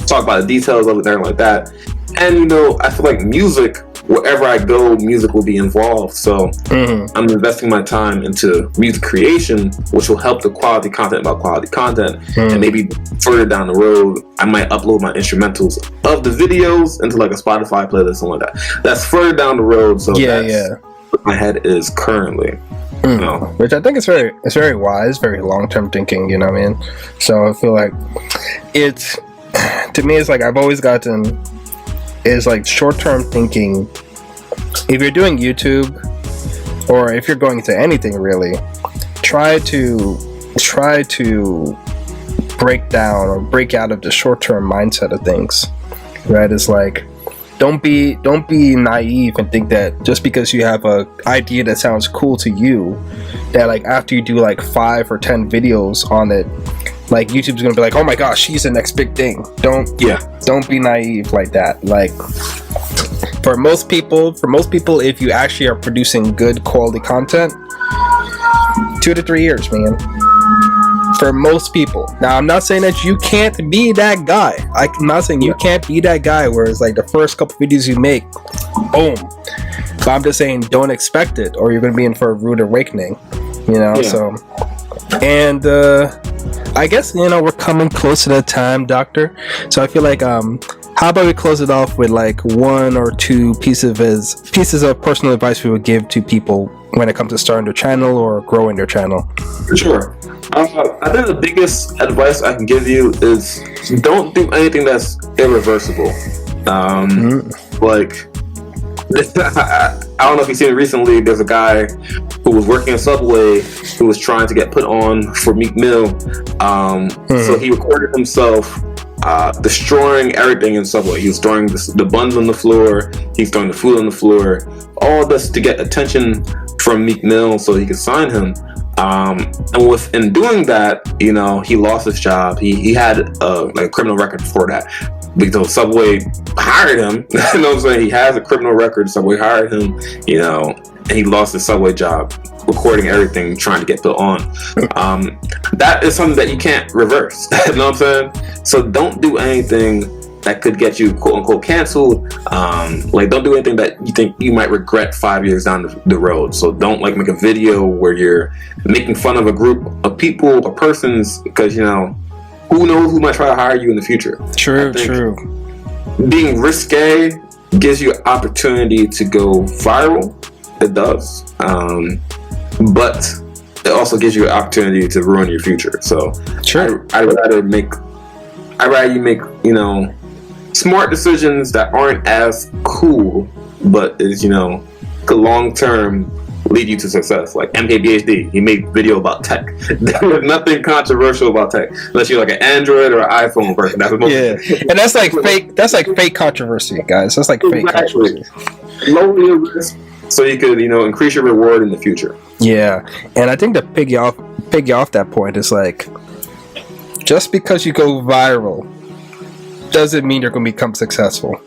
talk about the details of it and like that. And I feel like music, wherever I go, music will be involved. So I'm investing my time into music creation, which will help the quality content about quality content. And maybe further down the road, I might upload my instrumentals of the videos into like a Spotify playlist, something like that. That's further down the road. So that's what my head is currently. Which I think is very wise, very long-term thinking, you know what I mean? So I feel like to me, it's like I've always gotten is like short-term thinking. If you're doing YouTube or if you're going into anything really, try to break down or break out of the short-term mindset of things, right? It's like don't be naive and think that just because you have a idea that sounds cool to you, that like after you do like 5 or 10 videos on it, like YouTube's gonna be like, oh my gosh, she's the next big thing. Don't be naive like that. Like for most people, if you actually are producing good quality content, 2 to 3 years, man. For most people. Now, I'm not saying that you can't be that guy. I'm not saying you can't be that guy where it's like the first couple videos you make, boom. But I'm just saying don't expect it, or you're gonna be in for a rude awakening. So and I guess we're coming close to that time, Doctor. So I feel like how about we close it off with like 1 or 2 pieces of personal advice we would give to people when it comes to starting their channel or growing their channel. Sure. I think the biggest advice I can give you is don't do anything that's irreversible. Like I don't know if you've seen it recently. There's a guy who was working in Subway who was trying to get put on for Meek Mill. So he recorded himself destroying everything in Subway. He was throwing the buns on the floor. He's throwing the food on the floor. All this to get attention from Meek Mill so he could sign him. And in doing that, you know, he lost his job. He had a criminal record before that. Because Subway hired him, you know what I'm saying? He has a criminal record. Subway hired him, you know, and he lost his Subway job, recording everything, trying to get put on. That is something that you can't reverse. You know what I'm saying? So don't do anything that could get you quote unquote canceled. Like, don't do anything that you think you might regret 5 years down the road. So don't like make a video where you're making fun of a group of people or persons, because, you know, who knows who might try to hire you in the future. True. Being risque gives you opportunity to go viral. It does. But it also gives you an opportunity to ruin your future. So I'd rather you make, you know, smart decisions that aren't as cool, but is, you know, could long term lead you to success. Like MKBHD, he made video about tech. There was nothing controversial about tech, unless you're like an Android or an iPhone person. That's and that's like fake. That's like fake controversy, guys. That's like fake controversy. Lower your risk, so you could, you know, increase your reward in the future. Yeah, and I think to piggy off that point is like, just because you go viral doesn't mean you're going to become successful.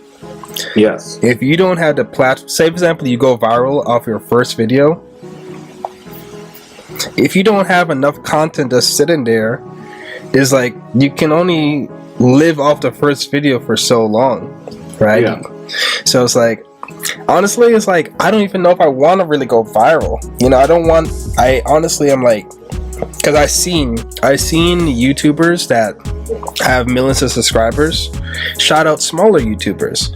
Yes. If you don't have the platform, say for example, you go viral off your first video. If you don't have enough content that's sitting there, it's like you can only live off the first video for so long, right? Yeah. So it's like, honestly, it's like I don't even know if I want to really go viral. You know, I'm like, because I've seen YouTubers that have millions of subscribers shout out smaller YouTubers,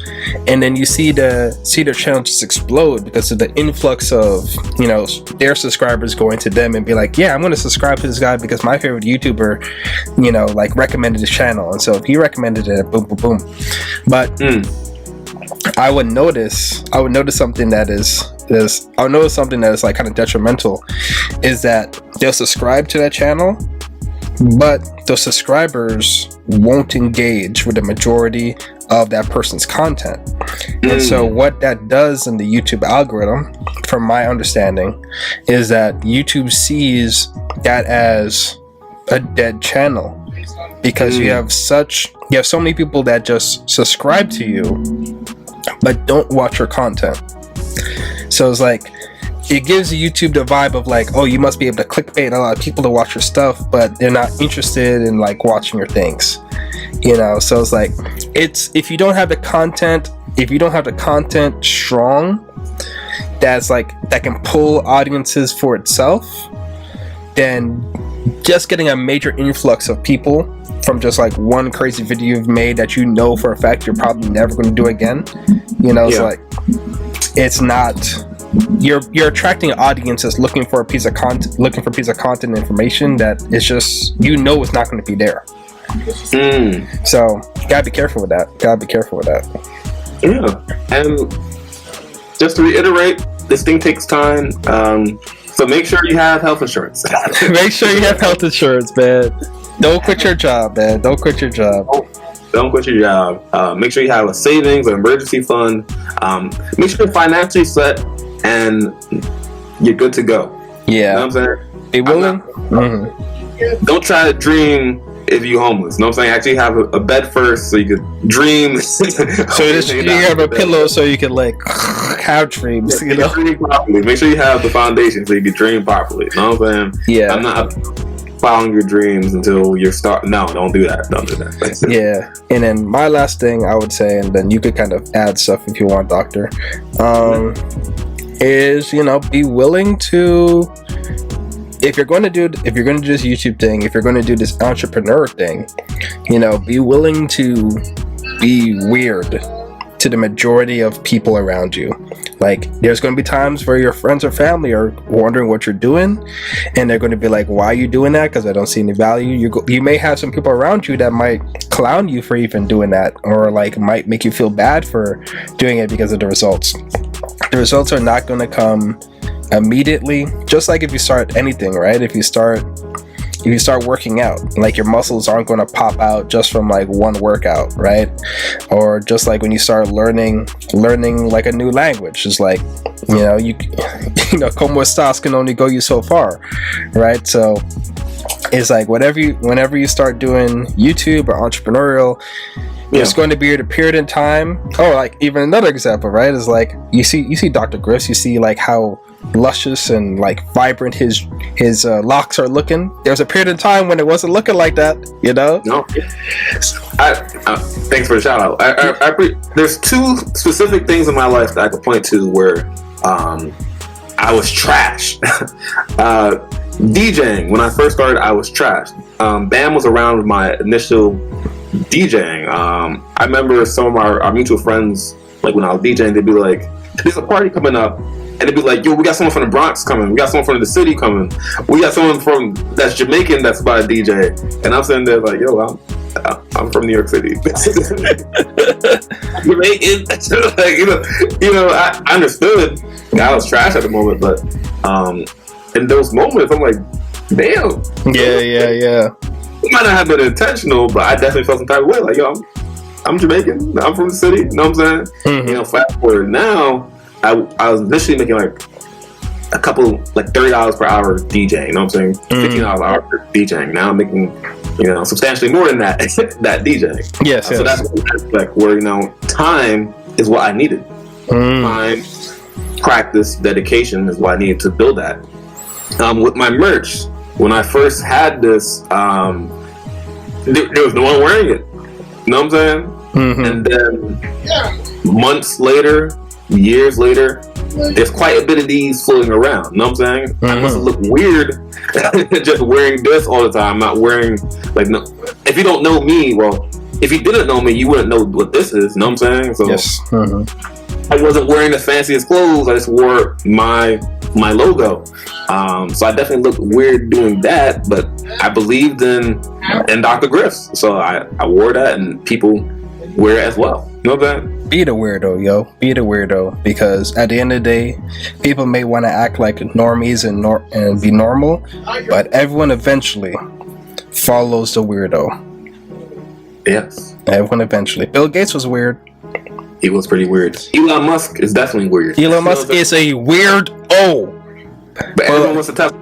and then you see their channel just explode because of the influx of, you know, their subscribers going to them and be like, yeah, I'm going to subscribe to this guy because my favorite YouTuber, you know, like recommended his channel, and so if he recommended it, boom boom boom. But I would notice something that is like kind of detrimental, is that they'll subscribe to that channel, but the subscribers won't engage with the majority of that person's content. And so what that does in the YouTube algorithm, from my understanding, is that YouTube sees that as a dead channel, because you have so many people that just subscribe to you but don't watch your content. So it's like, it gives YouTube the vibe of like, oh, you must be able to clickbait a lot of people to watch your stuff, but they're not interested in like watching your things, you know. So it's like, if you don't have the content strong, that can pull audiences for itself, then just getting a major influx of people from just like one crazy video you've made that you know for a fact you're probably never going to do again, you know, it's like, it's not, you're attracting audiences looking for a piece of content and information that is just, you know, it's not going to be there. So gotta be careful with that. Yeah. And just to reiterate, this thing takes time. So make sure you have health insurance. Make sure you have health insurance, man. Don't quit your job, man. Don't quit your job. Don't quit your job. Make sure you have a savings or emergency fund. Make sure you're financially set and you're good to go. Yeah. You know what I'm saying? Be willing. Don't try to dream if you're homeless. You know what I'm saying? Actually have a bed first so you could dream. So you have a pillow so you can like have dreams. You know? Dream properly. Make sure you have the foundation so you can dream properly. You know what I'm saying? Yeah. I'm not following your dreams until you're starting. No, don't do that. Yeah. And then my last thing I would say, and then you could kind of add stuff if you want, Doctor, is, you know, be willing to, if you're going to do this YouTube thing, if you're going to do this entrepreneur thing, you know, be willing to be weird to the majority of people around you. Like, there's going to be times where your friends or family are wondering what you're doing, and they're going to be like, why are you doing that? Because I don't see any value. You may have some people around you that might clown you for even doing that, or like might make you feel bad for doing it because of the results. The results are not going to come immediately. Just like if you start anything, right? If you start working out, like your muscles aren't going to pop out just from like one workout, right? Or just like when you start learning like a new language, it's like, you know, como estas can only go you so far, right? So it's like whenever you start doing YouTube or entrepreneurial, it's going to be at a period in time. Oh, like even another example, right, is like you see Dr. Griffs, you see like how luscious and like vibrant his locks are looking. There's a period of time when it wasn't looking like that, you know. No, thanks for the shout out. There's two specific things in my life that I could point to where I was trash. DJing, when I first started, I was trash. Bam was around my initial DJing. I remember some of our mutual friends, like when I was DJing, they'd be like, "There's a party coming up," and they'd be like, "Yo, we got someone from the Bronx coming. We got someone from the city coming. We got someone that's Jamaican that's about to DJ." And I'm sitting there like, "Yo, I'm from New York City." Jamaican, like, you know, I understood. I was trash at the moment, but in those moments, I'm like, "Damn." Yeah. It might not have been intentional, but I definitely felt some type of way. Like, yo, I'm Jamaican. I'm from the city. You know what I'm saying? Mm-hmm. You know, fast forward now, I was initially making like a couple, like $30 per hour DJing. You know what I'm saying? $15 per hour for DJing. Now I'm making, you know, substantially more than that that DJing. Yes. So that's like where, you know, time is what I needed. Time, practice, dedication is what I needed to build that. With my merch, when I first had this, there was no one wearing it. You know what I'm saying? Mm-hmm. And then months later, years later, there's quite a bit of these floating around. You know what I'm saying? Mm-hmm. I must look weird just wearing this all the time. Not wearing, like, no. If you don't know me, well, if you didn't know me, you wouldn't know what this is. You know what I'm saying? So yes. Mm-hmm. I wasn't wearing the fanciest clothes. I just wore my logo. So I definitely looked weird doing that, but I believed in Dr. Griffs. So I wore that, and people wear it as well. You know what I'm saying? Be the weirdo, yo. Be the weirdo, because at the end of the day, people may want to act like normies and be normal, but everyone eventually follows the weirdo. Yes. Everyone eventually. Bill Gates was weird. He was pretty weird. Elon Musk is definitely weird. Elon Musk is a weirdo. But everyone wants a Tesla.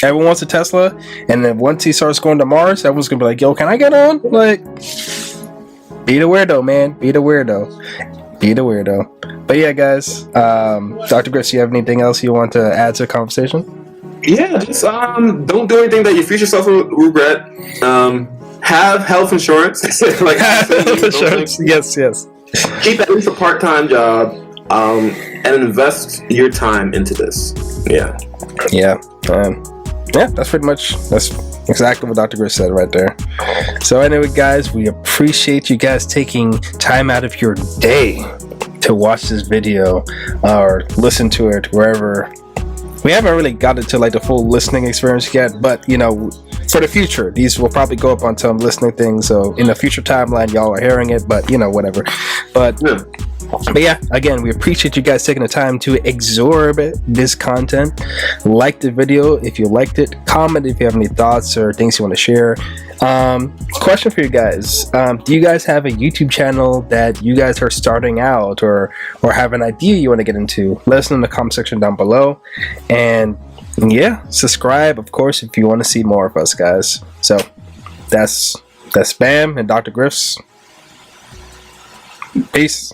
Everyone wants a Tesla, and then once he starts going to Mars, everyone's gonna be like, "Yo, can I get on?" Like, be the weirdo, man. Be the weirdo. Be the weirdo. But yeah, guys. Dr. Griffs, you have anything else you want to add to the conversation? Yeah, just don't do anything that your future self will regret. Have health insurance. Like health insurance. Yes. Keep at least a part-time job, and invest your time into this. Yeah. That's exactly what Dr. Griffs said right there. So anyway, guys, we appreciate you guys taking time out of your day to watch this video or listen to it wherever. We haven't really got into like the full listening experience yet, but you know, for the future, these will probably go up on some listening things. So in the future timeline, y'all are hearing it, but you know, whatever. But yeah, again, we appreciate you guys taking the time to absorb this content. Like the video if you liked it. Comment if you have any thoughts or things you want to share. Question for you guys. Do you guys have a YouTube channel that you guys are starting out or have an idea you want to get into? Let us know in the comment section down below. And yeah, subscribe, of course, if you want to see more of us, guys. So that's Bam and Dr. Griffs. Peace.